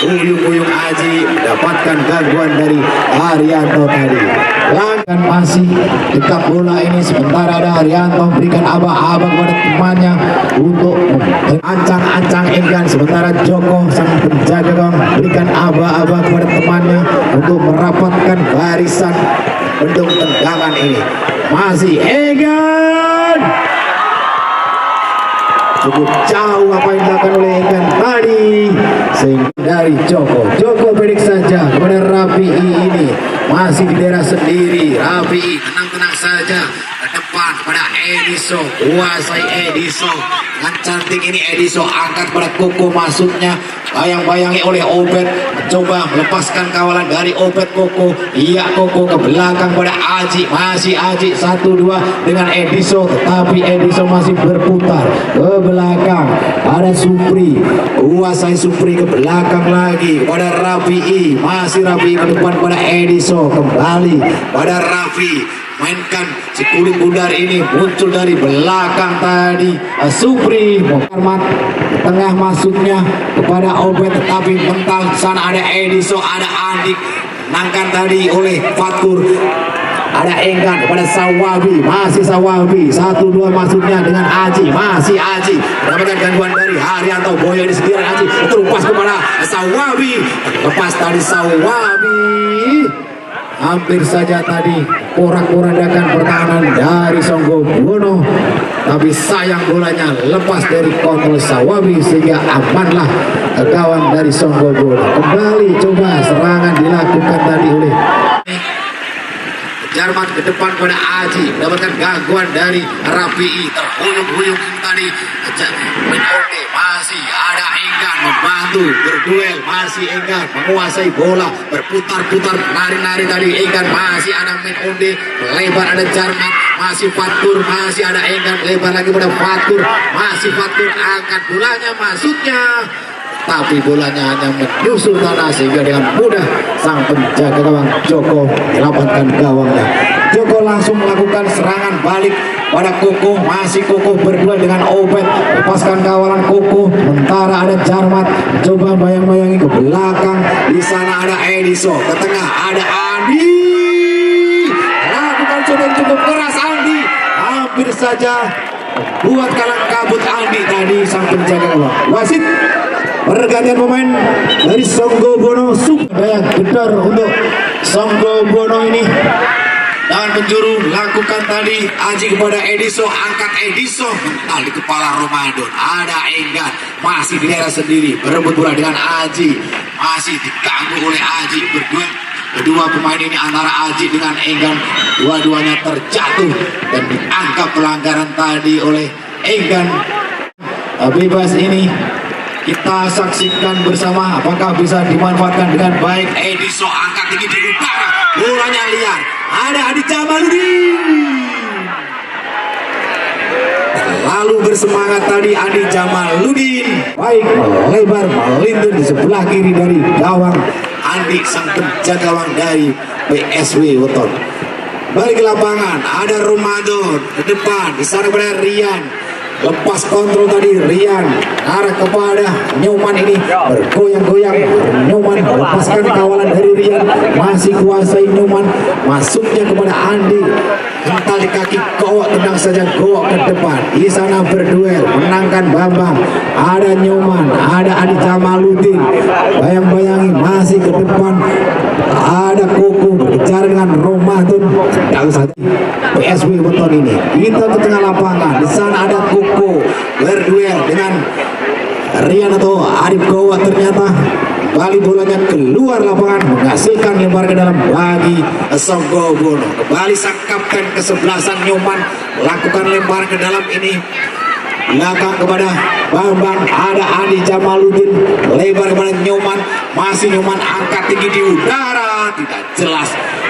[SPEAKER 1] terguyung-guyung, Aji mendapatkan gangguan dari Haryanto tadi. Langgan masih dekat bola ini, sementara ada Haryanto berikan aba-aba kepada temannya untuk ancang-ancang Enggan, sementara Joko sang penjaga gawang berikan aba-aba kepada temannya untuk merapatkan barisan bendung tendangan ini. Masih Enggan, cukup jauh apa yang dilakukan oleh Enggan tadi, sehingga dari Joko pendek saja kepada Rafi'i ini, masih di daerah sendiri. Rafi'i tenang-tenang saja ke depan pada Ediso, kuasai Ediso dengan cantik ini. Ediso angkat pada Koko, maksudnya bayang-bayangi oleh Obed, mencoba melepaskan kawalan dari Obed. Koko, iya Koko ke belakang pada Aji, masih Aji 1-2 dengan Ediso, tetapi Ediso masih berputar ke belakang ada Supri, kuasai Supri ke belakang lagi pada Rafi'i, masih Rafi'i ke depan pada Ediso, kembali pada Rafi, mainkan si kulit bundar ini, muncul dari belakang tadi Supri, Muhammad tengah masuknya kepada Obed, tetapi mental sana ada Ediso, ada Andi, nangkan tadi oleh Fatur, ada Enggan kepada Sawabi, masih Sawabi 1-2 masuknya dengan Aji, masih Aji mendapatkan gangguan dari Haryanto. Boyo di sendirian, Aji terlepas kepada Sawabi, lepas tadi Sawabi, hampir saja tadi porak-porandakan pertahanan dari Songgo Buwono, tapi sayang bolanya lepas dari kontrol Sawabi sehingga amanlah gawang dari Songgo Buwono. Kembali coba serangan dilakukan tadi oleh Jarmat ke depan pada Aji, mendapatkan gangguan dari Rafi'i, terhuyung-huyung tadi. Oke, masih ada Enggan membantu berduel, masih Enggan menguasai bola, berputar-putar, nari-nari tadi Enggan, masih ada Onde, melebar ada Jarmat, masih Fatur, masih ada Enggan, lebar lagi pada Fatur, masih Fatur angkat bolanya, masuknya tapi bolanya hanya menyusul tanah sehingga dengan mudah sang penjaga gawang Joko menyelamatkan gawangnya. Joko langsung melakukan serangan balik pada Koko, masih Koko berdua dengan Obed, lepaskan kawalan Koko, sementara ada Jarmat coba bayang-bayangi ke belakang, di sana ada Ediso, ke tengah ada Andi, lakukan coba cukup keras Andi, hampir saja buat kalang kabut Andi tadi sang penjaga gawang. Wasit pergantian pemain dari Songgo Buwono, daya gedor untuk Songgo Buwono ini. Dan penjuru lakukan tadi Aji kepada Ediso, angkat Ediso, mental di kepala Ramadan. Ada Enggan masih di daerah sendiri, berebut bola dengan Aji, masih diganggu oleh Aji. Kedua pemain ini antara Aji dengan Enggan, dua-duanya terjatuh dan dianggap pelanggaran tadi oleh Enggan. Bebas ini kita saksikan bersama apakah bisa dimanfaatkan dengan baik. Ediso angkat tinggi di udara, bolanya liar, ada Adi Jamaludin, lalu bersemangat tadi Adi Jamaludin, baik melebar melintir di sebelah kiri dari gawang Andi sang penjaga gawang dari PSW Weton. Balik ke lapangan ada Ramadan ke depan, di sana pada Rian, lepas kontrol tadi Rian arah kepada Nyoman, ini bergoyang-goyang. Nyoman melepaskan kawalan dari Rian, masih kuasai Nyoman, masuknya kepada Andi, hental di kaki Gowok, tendang saja Gowok ke depan. Di sana berduel, menangkan Bambang, ada Nyoman, ada Adi Jamaluddin, bayang-bayangi masih ke depan, ada Koko berbicara dengan Romadhon. Sedang saja PSW Weton ini, kita ke tengah lapangan. Di sana ada Koko berduel dengan Rian atau Arif Gowok. Ternyata kembali bolanya keluar lapangan, menghasilkan lempar ke dalam bagi Songgogono. Kembali sang kapten kesebelasan Nyoman melakukan lempar ke dalam ini, belakang kepada Bambang, ada Andi Jamaluddin, lebar kepada Nyoman, masih Nyoman angkat tinggi di udara. Tidak jelas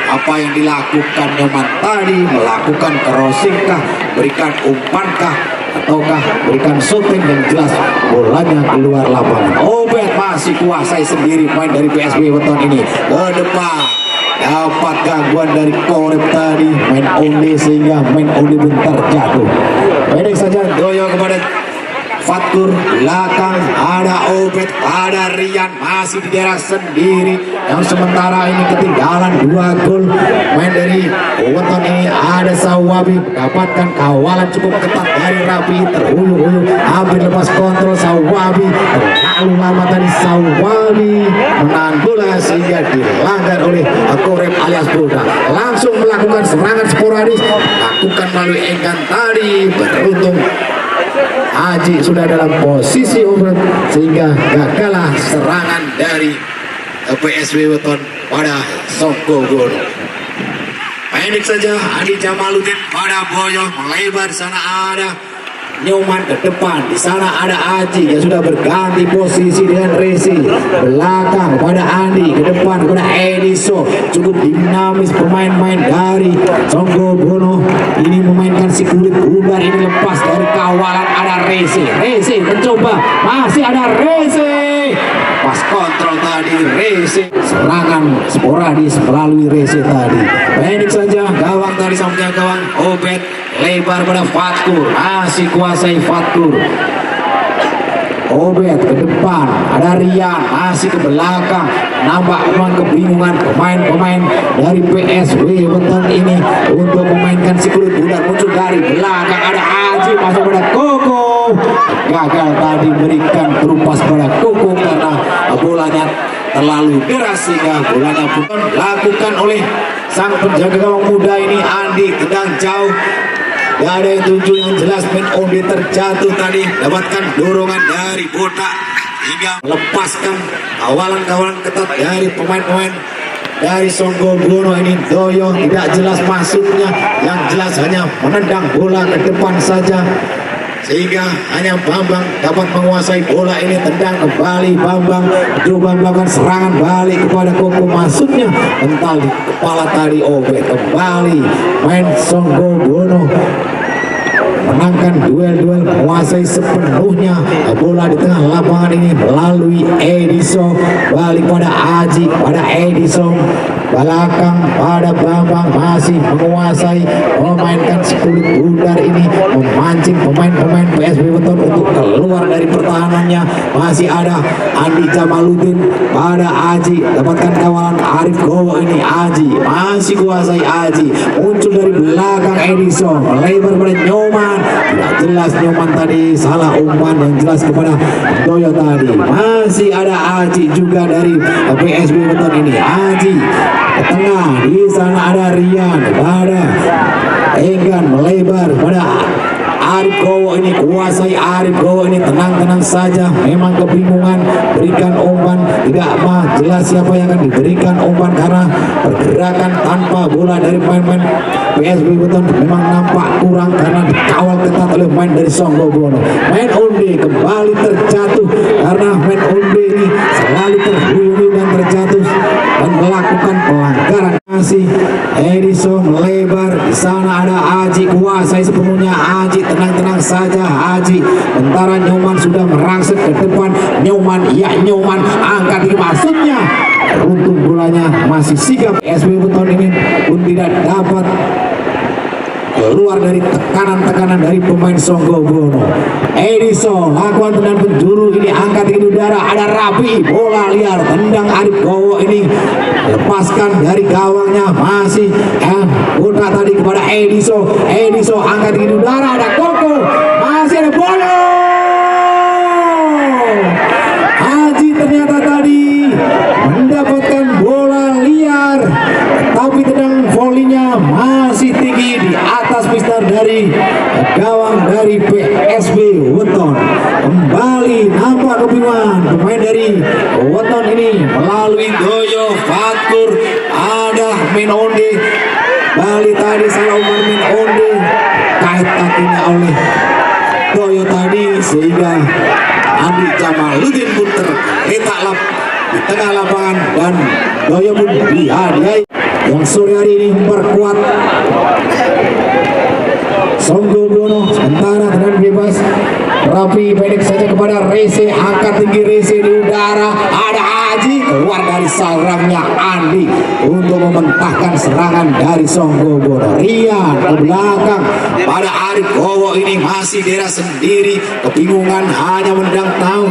[SPEAKER 1] apa yang dilakukan Nyoman tadi, melakukan crossing kah, berikan umpan kah, ataukah berikan shooting. Yang jelas bolanya keluar lapangan. Obed masih kuasai sendiri main dari PSW Weton ini ke depan, dapat gangguan dari Korep tadi, main only sehingga main only pun terjatuh. Pendek saja Doyo kepada Fatur, belakang ada Obed, ada Rian masih di daerah sendiri, yang sementara ini ketinggalan 2 gol. Main dari Weton ini ada Sawabi, dapatkan kawalan cukup ketat dari Rapi, terhuyung-huyung hampir lepas kontrol Sawabi, terlalu lama tadi Sawabi menahan bola sehingga dilanggar oleh Korep alias Boda. Langsung melakukan serangan sporadis, lakukan melalui Enggan tadi, beruntung Aji sudah dalam posisi over sehingga gagallah serangan dari PSW Weton pada Songgogono. Pendek saja Andi Jamaluddin pada Boyo, melebar. Di sana ada Nyoman ke depan, di sana ada Aji yang sudah berganti posisi dengan Resi, belakang pada Andi, ke depan kepada Ediso. Cukup dinamis pemain-pemain dari Songgogono ini memainkan si kulit bundar ini, lepas dari kawalan ada Resi mencoba, masih ada Resi, pas kontrol tadi Resi, serangan sporadis melalui Resi tadi. Pendek saja gawang dari sampingnya gawang Obed, lebar pada Fatur, masih kuasai Fatur. Obed ke depan, ada Rian masih ke belakang, nampak memang kebingungan pemain-pemain dari PSW Weton ini untuk memainkan si kulit bundar. Muncul dari belakang ada Aji, masuk pada Koko, gagal tadi berikan terupas pada Koko karena bolanya terlalu deras sehingga bolanya pun dilakukan oleh sang penjaga gawang muda ini Andi, tendang jauh. Gak ada yang tuju, yang jelas main only terjatuh tadi, dapatkan dorongan dari Botak hingga melepaskan kawalan-kawalan ketat dari pemain-pemain dari Songgogono ini. Doyo tidak jelas masuknya, yang jelas hanya menendang bola ke depan saja sehingga hanya Bambang dapat menguasai bola ini. Tendang kembali Bambang, coba melakukan serangan balik kepada Koko, masuknya mental di kepala tadi Obed. Kembali main Songgogono menangkan duel-duel, menguasai sepenuhnya bola di tengah lapangan ini melalui Ediso, balik pada Aji, pada Ediso, belakang pada Bambang, masih menguasai, memainkan kulit bundar ini, memancing pemain-pemain PSW Weton untuk keluar dari pertahanannya. Masih ada Andi Jamaluddin pada Aji, dapatkan kawalan Arif Gowok ini. Aji masih kuasai, Aji muncul dari belakang Ediso, melebar pada Nyoman, tidak jelas Nyoman tadi salah umpan, yang jelas kepada Doyo tadi. Masih ada Aji juga dari PSW Weton ini. Aji ke tengah, di sana ada Rian, pada Enggan melebar pada Arif Gowok ini, kuasai Arif Gowok ini, tenang-tenang saja, memang kebingungan berikan umpan, tidak jelas siapa yang akan diberikan umpan karena pergerakan tanpa bola dari pemain-pemain PSW Weton memang nampak kurang karena dikawal ketat oleh main dari Songgogono. Main onde kembali terjatuh karena main onde ini selalu terhuyung dan terjatuh dan melakukan pelanggaran. Masih Edison melebar, di sana ada Aji, kuasai sepenuhnya Aji, tenang-tenang saja Aji. Sementara Nyoman sudah merangsek ke depan. Nyoman, ya Nyoman angkat di maksudnya, untung bolanya masih sigap. PSW Weton ini pun tidak dapat keluar dari tekanan-tekanan dari pemain Songgobono. Ediso lakukan tendangan penjuru ini, angkat tinggi udara, ada Rapi, bola liar, tendang Arif Gowo ini lepaskan dari gawangnya, masih putra tadi kepada Ediso angkat tinggi udara, ada Koko, masih ada bola. Haji ternyata tadi mendapatkan bola liar, tapi tendangan volinya masih tinggi di atas pistar dari gawang dari PSB Weton. Kembali nampak kebingungan pemain dari Weton ini melalui Doyo Fatur, ada Menonde Bali tadi salah umar Menonde, kait kakinya oleh Doyo tadi sehingga Andi Jamaluddin pun terletak di tengah lapangan dan Doyo pun dihadiahi yang sore hari ini memperkuat Songgobono. Sementara tendangan bebas Rapi pendek saja kepada Rese, angkat tinggi Rese di udara, ada Haji keluar dari sarangnya Andi untuk mementahkan serangan dari Songgobono. Rian ke belakang pada Arif Gowo ini masih daerah sendiri, kebingungan hanya mendang tahu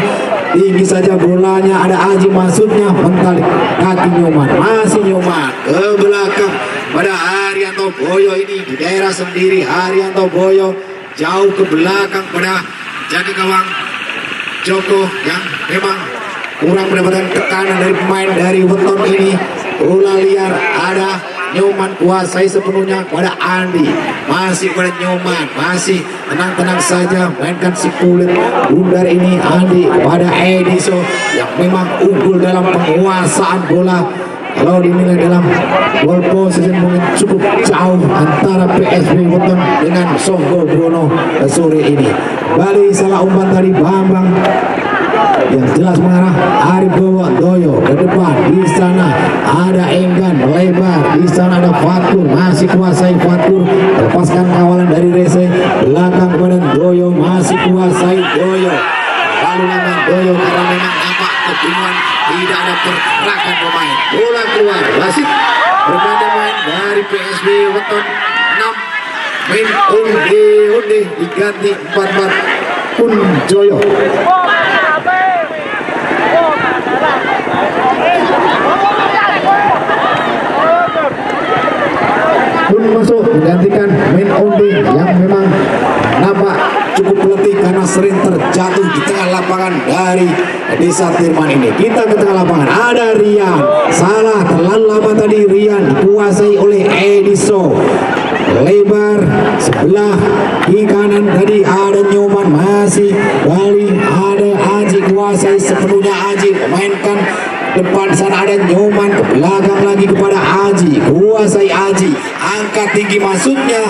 [SPEAKER 1] tinggi saja bolanya, ada Haji maksudnya mentalik kaki Nyoman, masih Nyoman ke belakang pada Haryanto Boyo ini di daerah sendiri. Haryanto Boyo jauh ke belakang pada jaga gawang Joko yang memang kurang mendapatkan tekanan dari pemain dari Weton ini. Bola liar, ada Nyoman kuasai sepenuhnya pada Andi, masih pada Nyoman, masih tenang-tenang saja mainkan si kulit bundar ini Andi pada Ediso yang memang unggul dalam penguasaan bola. Kalau dinilai dalam ball possession mungkin cukup jauh antara PSB Weton dengan Songgobono sore ini. Bali salah umpan tadi Bambang yang jelas mengarah Arif Gowo. Doyo ke depan, di sana ada Enggan melebar, di sana ada Fatur, masih kuasai Fatur, lepaskan kawalan dari Rese, belakang kepada Doyo, masih kuasai Doyo, lalu memang Doyo karena memang nampak kebingungan, tidak ada pergerakan pemain, bola keluar, wasit berganti main dari PSB Weton 6 main Onde diganti 4 Kunjoyo. Pun masuk menggantikan main Onde yang memang nampak cukup letih karena sering terjatuh di tengah lapangan dari Desa Tirman ini. Kita ke tengah lapangan, ada Rian, salah terlalu lama tadi. Rian dikuasai oleh Ediso, lebar sebelah di kanan tadi ada Nyoman, masih Bali, ada Haji kuasai sepenuhnya. Haji mainkan depan sana, ada Nyoman ke belakang lagi kepada Haji, kuasai Haji, angkat tinggi maksudnya,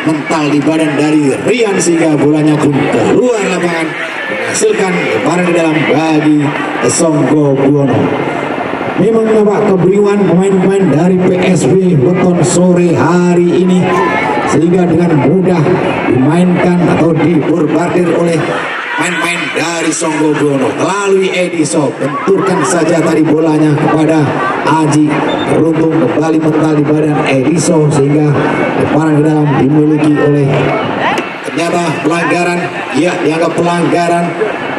[SPEAKER 1] mental di badan dari Rian sehingga bolanya pun keluar lapangan menghasilkan lebaran di dalam bagi Songgobono. Memang nampak kebingungan pemain-pemain dari PSB Weton sore hari ini sehingga dengan mudah dimainkan atau diborbardir oleh main-main dari Songgobono. Melalui Ediso benturkan saja tadi bolanya kepada Aji, beruntung kembali mental di badan Ediso sehingga lemparan ke dalam dimiliki oleh, ternyata pelanggaran, ya dianggap pelanggaran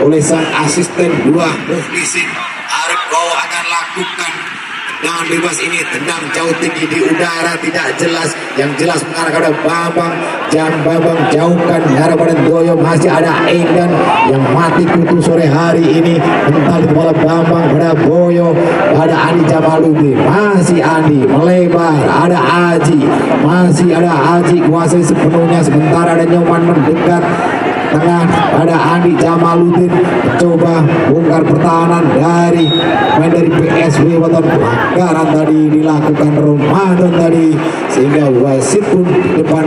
[SPEAKER 1] oleh sang asisten 2 Mukhlisin. Arif Gowo akan lakukan tendangan bebas ini, tendang jauh tinggi di udara, tidak jelas, yang jelas mengarah kepada Bambang. Jangan Bambang jauhkan mengarah pada Doyo, masih ada Enggan yang mati kutu sore hari ini, mental di kepala Bambang pada Boyo, pada Andi Jamaluddin, masih Andi melebar, ada Aji, masih ada Aji kuasai sepenuhnya, sementara ada Nyoman mendekat tengah pada Andi Jamaluddin, mencoba bongkar pertahanan dari main dari PSB Weton. Pelanggaran tadi dilakukan Ramadan tadi sehingga wasit pun di depan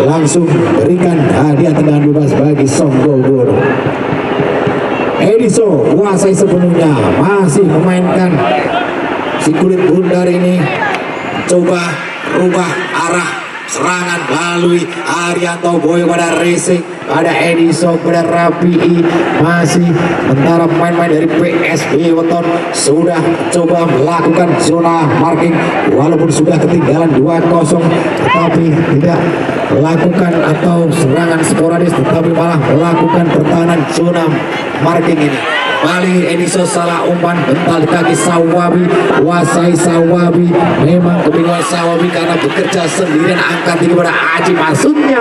[SPEAKER 1] langsung berikan hadiah tendangan bebas bagi Songgobono. Ediso kuasai sepenuhnya, masih memainkan si kulit bundar ini, coba rubah arah serangan melalui Arianto Boyo pada Racing, ada Edison pada Rapi, masih sementara pemain-pemain dari PSB Weton sudah coba melakukan zona marking walaupun sudah ketinggalan 2-0, tetapi tidak melakukan atau serangan sporadis, tetapi malah melakukan pertahanan zona marking ini. Kembali Edison salah umpan, bental di kaki Sawabi, kuasai Sawabi, memang kebingungan Sawabi karena bekerja sendirian, angkat tinggi pada Aji, maksudnya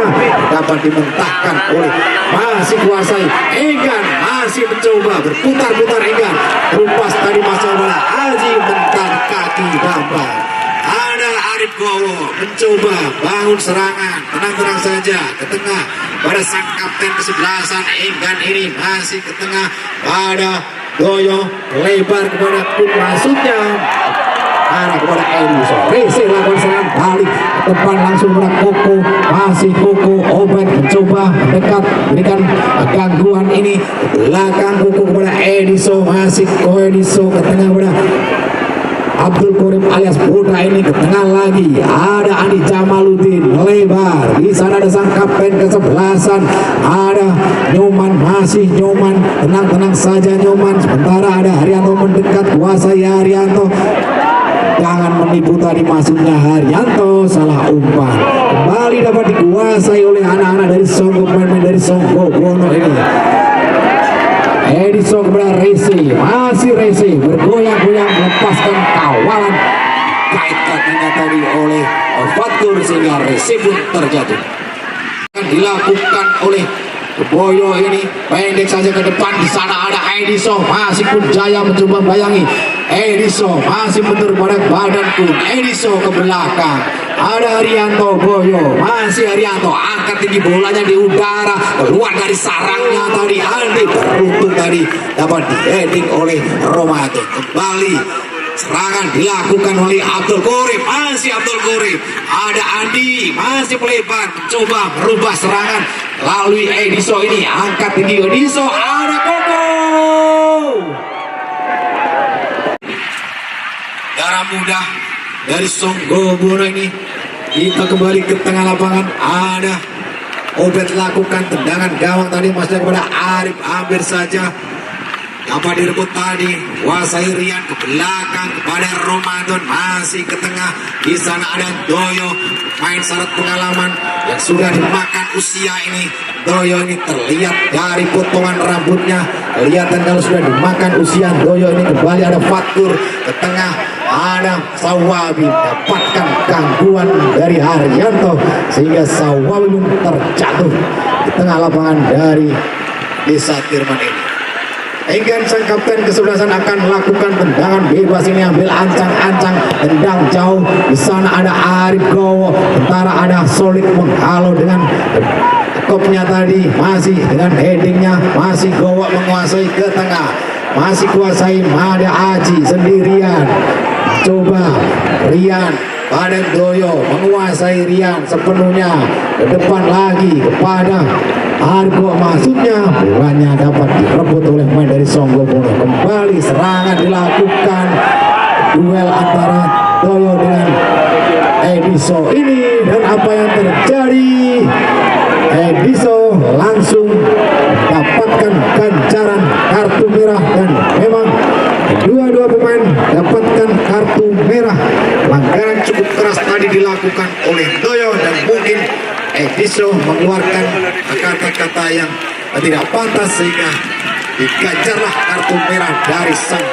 [SPEAKER 1] dapat dimentahkan oleh masih kuasai Enggan, masih mencoba berputar-putar Enggan, rumpas tadi masuk bola Aji, bental kaki Bambang. Ada Arif Gowo mencoba bangun serangan, tenang-tenang saja ke tengah pada sang kapten kesebelasan Enggan ini, masih ke tengah pada Doyo, lebar kepada Kun, maksudnya arah kepada Edison. Rese lakukan serangan balik ke depan langsung kepada Koko, masih Koko Obet mencoba mendekat, berikan gangguan ini belakang Koko kepada Edison, masih Edison ke tengah kepada Abdul Korim alias Boda, ini ke tengah lagi ada Andi Jamaluddin lebar, di sana ada sang kapten kesebelasan, ada Nyoman, masih Nyoman, tenang-tenang saja Nyoman, sementara ada Haryanto mendekat, kuasai Haryanto, jangan menipu tadi masuknya Haryanto, salah umpan, kembali dapat dikuasai oleh anak-anak dari Songgo, pemain dari Songgo Bono ini. Edison kepada Resi, masih Resi bergoyang-goyang melepaskan kawalan, kaitannya tadi oleh Fatur sehingga Resi pun terjatuh. Dilakukan oleh Boyo ini pendek saja ke depan, di sana ada Edison, masih pun Jaya mencoba bayangi Edison, masih mundur pada badanku Edison ke belakang, ada Haryanto Boyo, masih Haryanto angkat tinggi bolanya di udara, keluar dari sarangnya tadi Andi, beruntung tadi dapat di-heading oleh Romato. Kembali serangan dilakukan oleh Abdul Korim, masih Abdul Korim, ada Andi, masih melebar mencoba merubah serangan lalui Edison ini, angkat tinggi Edison, ada Koko, darah muda dari Songgo Bono ini. Kita kembali ke tengah lapangan, ada Obet lakukan tendangan gawang tadi masih kepada Arif, hampir saja dapat direbut tadi, kuasai Rian ke belakang kepada Ramadan, masih ke tengah, di sana ada Doyo, main syarat pengalaman yang sudah dimakan usia ini. Doyo ini terlihat dari potongan rambutnya, kelihatan kalau sudah dimakan usia Doyo ini. Kembali ada Fatur ke tengah, ada Sawabi, dapatkan gangguan dari Haryanto sehingga Sawabi pun terjatuh di tengah lapangan dari Desa Tirman ini. Enggan sang kapten kesebelasan akan melakukan tendangan bebas ini, ambil ancang-ancang, tendang jauh, di sana ada Arif Gowo, tentara ada Solid menghalau dengan kopnya tadi, masih dengan headingnya, masih Gowo menguasai ke tengah, masih kuasai Mada Aji sendirian, coba Rian pada Doyo, menguasai Rian sepenuhnya, ke depan lagi kepada Argo, maksudnya bolanya dapat direbut oleh pemain dari Songgo Bono. Kembali serangan dilakukan, duel antara Doyo dengan Edison ini, dan apa yang terjadi, Edison langsung dapatkan ganjaran kartu merah, dan memang dua-dua pemain dapatkan kartu merah. Pelanggaran cukup keras tadi dilakukan oleh Doyo, dan mungkin Edison mengeluarkan kata-kata yang tidak pantas sehingga diganjarlah kartu merah dari sang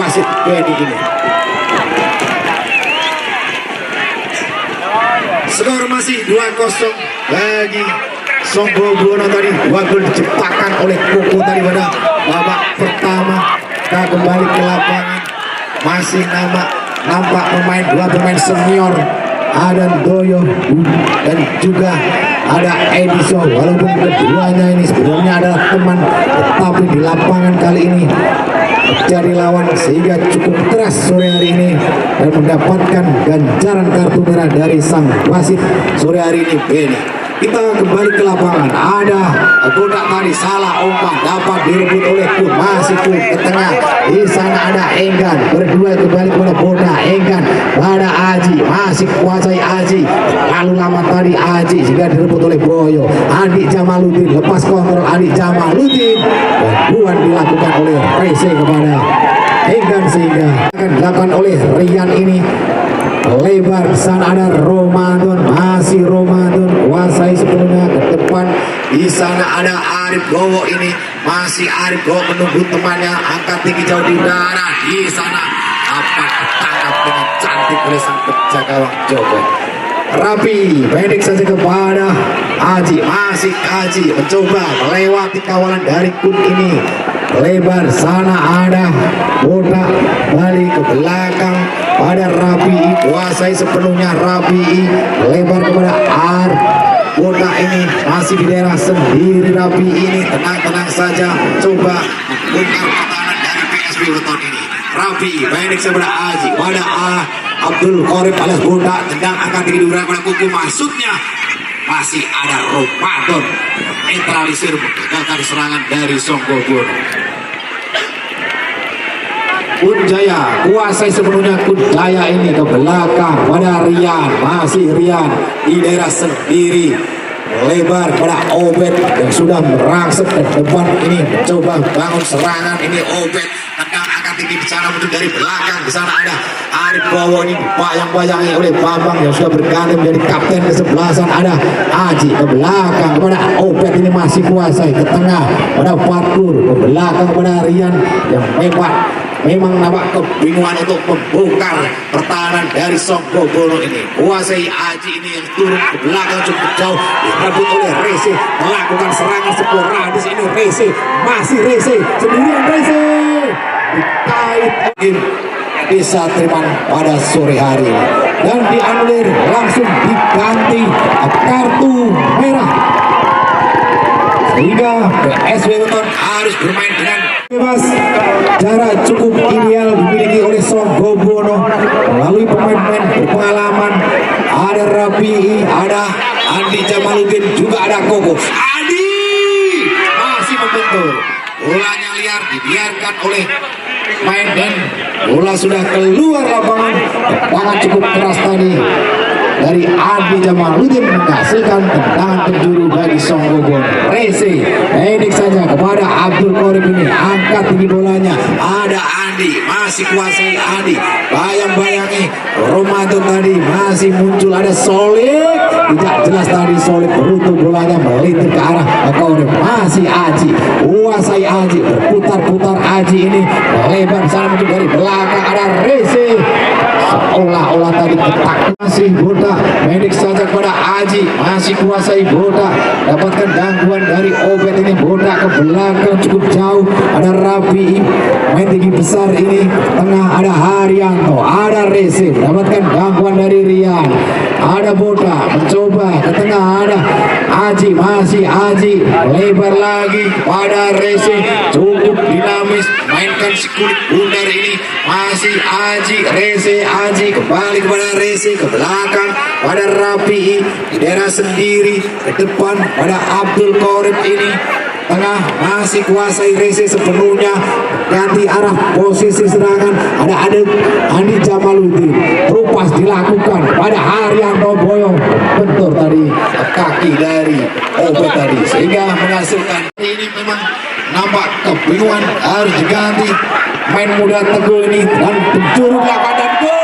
[SPEAKER 1] wasit Benny ini. Skor masih 2-0 bagi Songgo Bono. Tadi 2 gol diciptakan oleh Koko tadi pada babak pertama. Kita kembali ke lapangan, masih nampak dua pemain senior, ada Doyo dan juga ada Edison. Walaupun keduanya ini sebenarnya adalah teman, tetapi di lapangan kali ini jadi lawan sehingga cukup keras sore hari ini dan mendapatkan ganjaran kartu merah dari sang wasit sore hari ini, Benny. Kita kembali ke lapangan, ada Bodak tadi salah umpan, dapat direbut oleh Kun, masih Kun ke tengah, di sana ada Enggan, berdua kembali kepada Bodak, Enggan pada Aji, masih kuasai Aji, lalu terlalu lama tadi Aji sehingga direbut oleh Boyo. Andi Jamaluddin lepas kontrol Andi Jamaluddin, gangguan dilakukan oleh Reze kepada Enggan sehingga akan dilakukan oleh Rian ini. Lebar sana ada Ramadan, masih Ramadan kuasai sepenuhnya ke depan. Di sana ada Arif Gowo ini, masih Arif Gowo menunggu temannya, angkat tinggi jauh di udara. Di sana dapat ditangkap dengan cantik oleh sang penjaga gawang Joko. Rapi pendek saja kepada Aji, masih Aji mencoba melewati kawalan dari Kun ini. Lebar sana ada botak, balik ke belakang pada Rapi, kuasai sepenuhnya Rapi, lebar kepada botak ini masih di daerah sendiri. Rapi ini tenang-tenang saja coba membongkar pertahanan dari PSB Weton ini. Rapi pendek sebelah Aji pada Abdul Qorib alias botak, tendang akan didurai pada kuku, maksudnya masih ada Ramadan netralisir menggagalkan serangan dari Songgo Buwono. Kun Jaya kuasai sepenuhnya, Kun Jaya ini ke belakang pada Rian, masih Rian di daerah sendiri, lebar pada Obed yang sudah merangsek ke depan ini mencoba bangun serangan ini. Obed tendang akan tinggi bicara untuk dari belakang. Di sana ada Arif Gowo ini dibayang-bayangi oleh Bambang yang sudah berganti menjadi kapten kesebelasan. Ada Aji ke belakang kepada Obed ini masih kuasai ke tengah pada Fatur, ke belakang kepada Rian yang memang nampak kebingungan untuk membongkar pertahanan dari Songgo Buwono ini. Kuasai Aji ini yang turun ke belakang cukup jauh, direbut oleh Reze, melakukan serangan sporadis ini. Reze, masih Reze sendirian, Reze dikait bisa terima pada sore hari ini dan dianulir, langsung diganti kartu merah sehingga PSB Weton harus bermain dengan bebas. Cara cukup ideal dimiliki oleh Songgo Buwono melalui pemain-pemain berpengalaman. Ada Rapi, ada Andi Jamaluddin, juga ada Koko. Andi masih membentur, bolanya liar dibiarkan oleh main dan bola sudah keluar lapangan. Tendangan cukup keras tadi dari Andi Jamaluddin menghasilkan tendangan penjuru bagi Songgo Buwono. Reze pendek saja kepada Abdul Qorib ini, angkat tinggi bolanya. Ada Andi, masih kuasai Andi, bayang-bayangi Ramadan tadi masih muncul. Ada Solik, tidak jelas tadi Solik berutuh bolanya melintir ke arah Qorib. Masih Aji, kuasai Aji, berputar-putar Aji ini lebar sana muncul dari belakang. Ada Reze seolah-olah tadi ketak, masih botak pendek saja kepada Aji, masih kuasai botak, dapatkan gangguan dari Obed ini. Botak ke belakang cukup jauh, ada Rapi main tinggi besar ini tengah, ada Haryanto, ada Reze, dapatkan gangguan dari Rian. Ada botak mencoba ke tengah, ada Aji, masih Aji, lebar lagi pada Reze, cukup dinamis, mainkan si kulit bundar ini. Masih Aji, Reze, Aji kembali kepada Reze, ke belakang pada Rapi di daerah sendiri, ke depan pada Abdul Qorib ini, tengah masih kuasai Reze sepenuhnya, ganti arah posisi serangan. Ada Andi Jamaluddin, terupas dilakukan pada Haryanto Boyo, bentur tadi kaki dari Obed tadi sehingga menghasilkan ini. Memang nampak kebingungan, harus diganti main muda Teguh ini dan penjuru belakang dan gol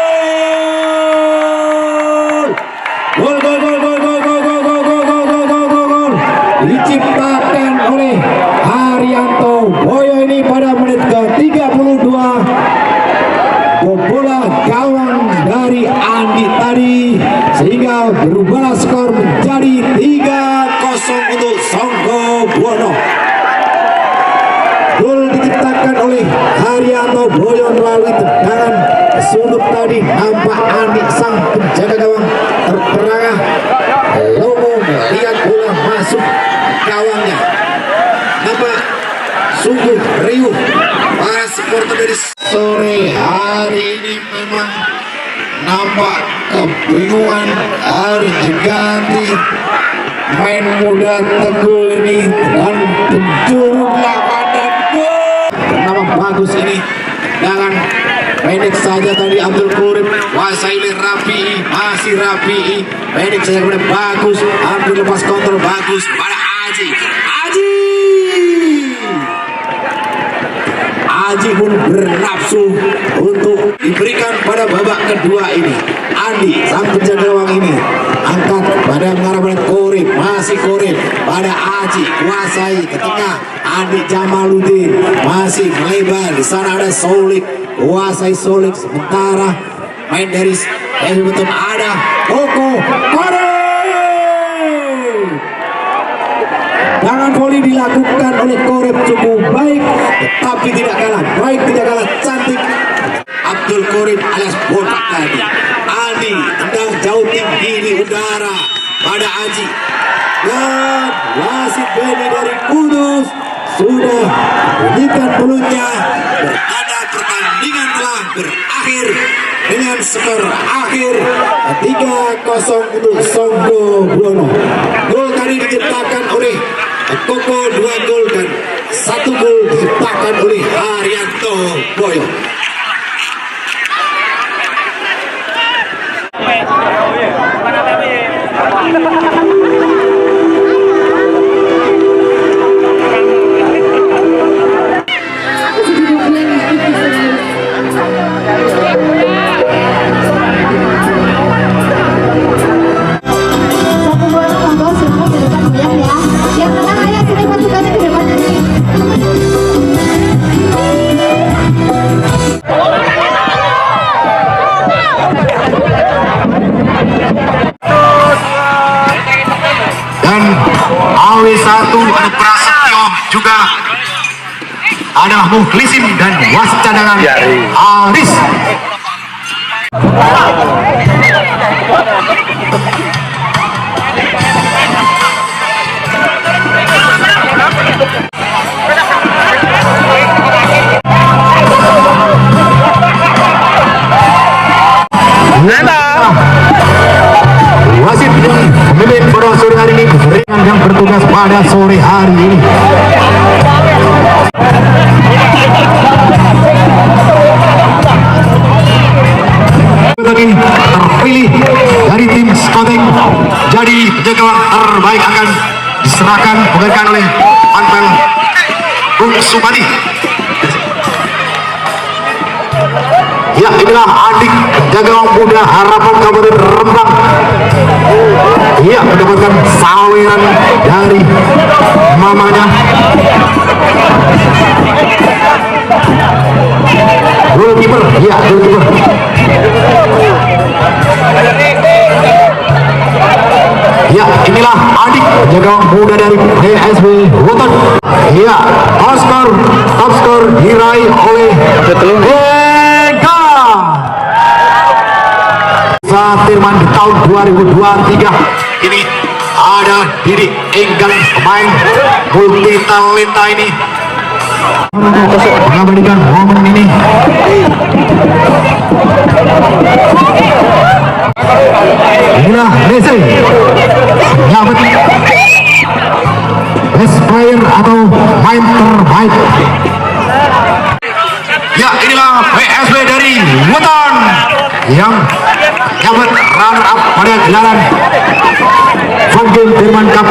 [SPEAKER 1] diciptakan oleh Haryanto Boyo ini pada menit ke-32. Bola gawang dari Andi tadi sehingga berubah skor menjadi 3-0 untuk Songgo Buwono. Gol diciptakan oleh Haryanto Boyo melalui tendangan sudut tadi. Nampak Andi sang penjaga gawang terperangah lomo melihat bola masuk gawangnya. Nampak sungguh riuh para supporter dari sore hari ini. Memang nampak kebingungan, harus diganti main muda Teguh ini dan penjuru belakang dan gol. Nama bagus ini dengan pendek saja tadi Abdul Qorib, kuasai oleh Rafi'i, masih Rafi'i, pendek saja kemudian bagus, Abdul lepas kontrol bagus pada Aji, Aji pun bernafsu untuk diberikan pada babak kedua ini. Andi sang penjaga gawang ini angkat pada mengarah pada Qorib, masih Qorib pada Aji, kuasai ke tengah. Andi Jamaluddin masih melebar, di sana ada Solik, kuasai Solik, sementara main dari betul ada Koko Qorib. Tangan voli dilakukan oleh Qorib cukup baik, tetapi tidak kalah baik, tidak kalah cantik. Abdul Qorib alias botak tadi. Andi tendang jauh tinggi di udara pada Aji. Dan wasit Beni dari Kudus sudah bunyikan peluitnya, bertanda pertandingan telah berakhir dengan skor akhir 3-0 untuk Songgo Buwono. Gol tadi diciptakan oleh Koko, 2 gol dan 1 gol diciptakan oleh Haryanto Boyo. AW1 ada Prasetyo, juga ada Mukhlisin dan wasit cadangan Aris. Wasit pemimpin pada sore hari ini yang bertugas pada sore hari ini. Tadi terpilih dari tim scouting jadi penjaga terbaik akan diserahkan diberikan oleh Panpel Bung Sumadi. Ya, inilah adik penjaga muda harapan Kabupaten Rembang. Ia mendapatkan saweran dari mamanya. Goalkeeper, ya goalkeeper. Ya, inilah adik penjaga muda dari PSB Woton. Ya, top skor diraih oleh Ega Satirman di tahun 2023. Ini ada Didi Enggang, pemain multi talenta ini mengabadikan momen ini. Inilah Nese menyambut best player atau main terbaik. Ya, inilah PSB dari Woton yang dapat runner up pada gelaran Fun Game Firman Cup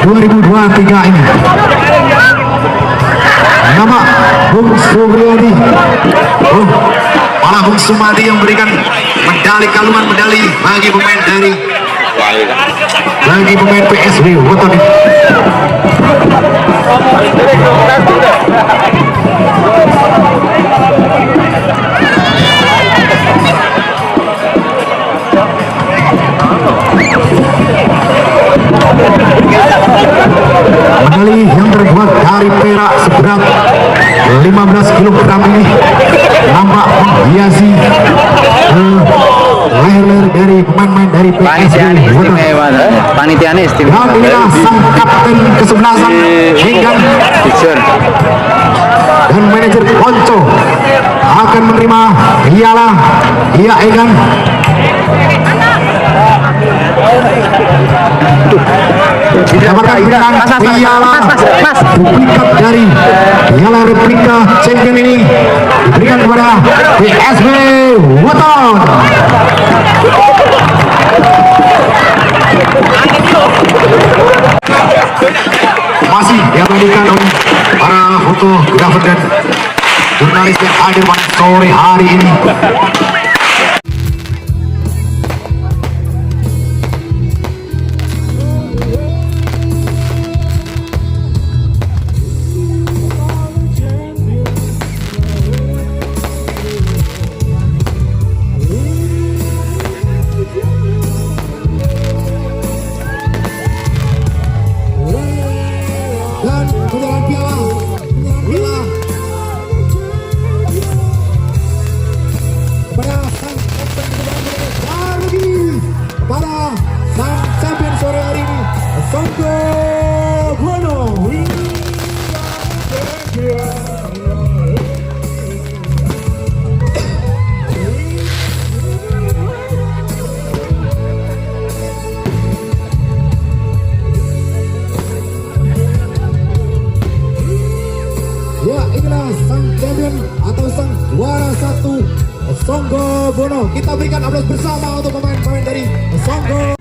[SPEAKER 1] 2023 ini. Nama Bung Supriyadi, malah Bung Sumadi yang berikan medali kalungan medali bagi pemain PSB Woton. Medali yang terbuat dari perak seberat 15 kg ini nampak menghiasi leher-leher dari pemain-pemain dari PSB Woton.
[SPEAKER 2] Panitianya istimewa.
[SPEAKER 1] Dan inilah sang kapten kesebelasan Enggang dan manajer Ponco akan menerima piala Enggang. Dapatkan kemenangan piala duplikat dari piala replika champion ini diberikan kepada PSB Weton. Masih diabadikan oleh para fotografer dan jurnalis yang hadir pada sore hari ini. Dan penyerahan piala kepada sang pada sang champion sore hari ini, Songgo Bono. Ya, inilah sang champion atau sang juara satu Songgo Bono. Kita berikan aplaus bersama untuk pemain-pemain dari Songgo.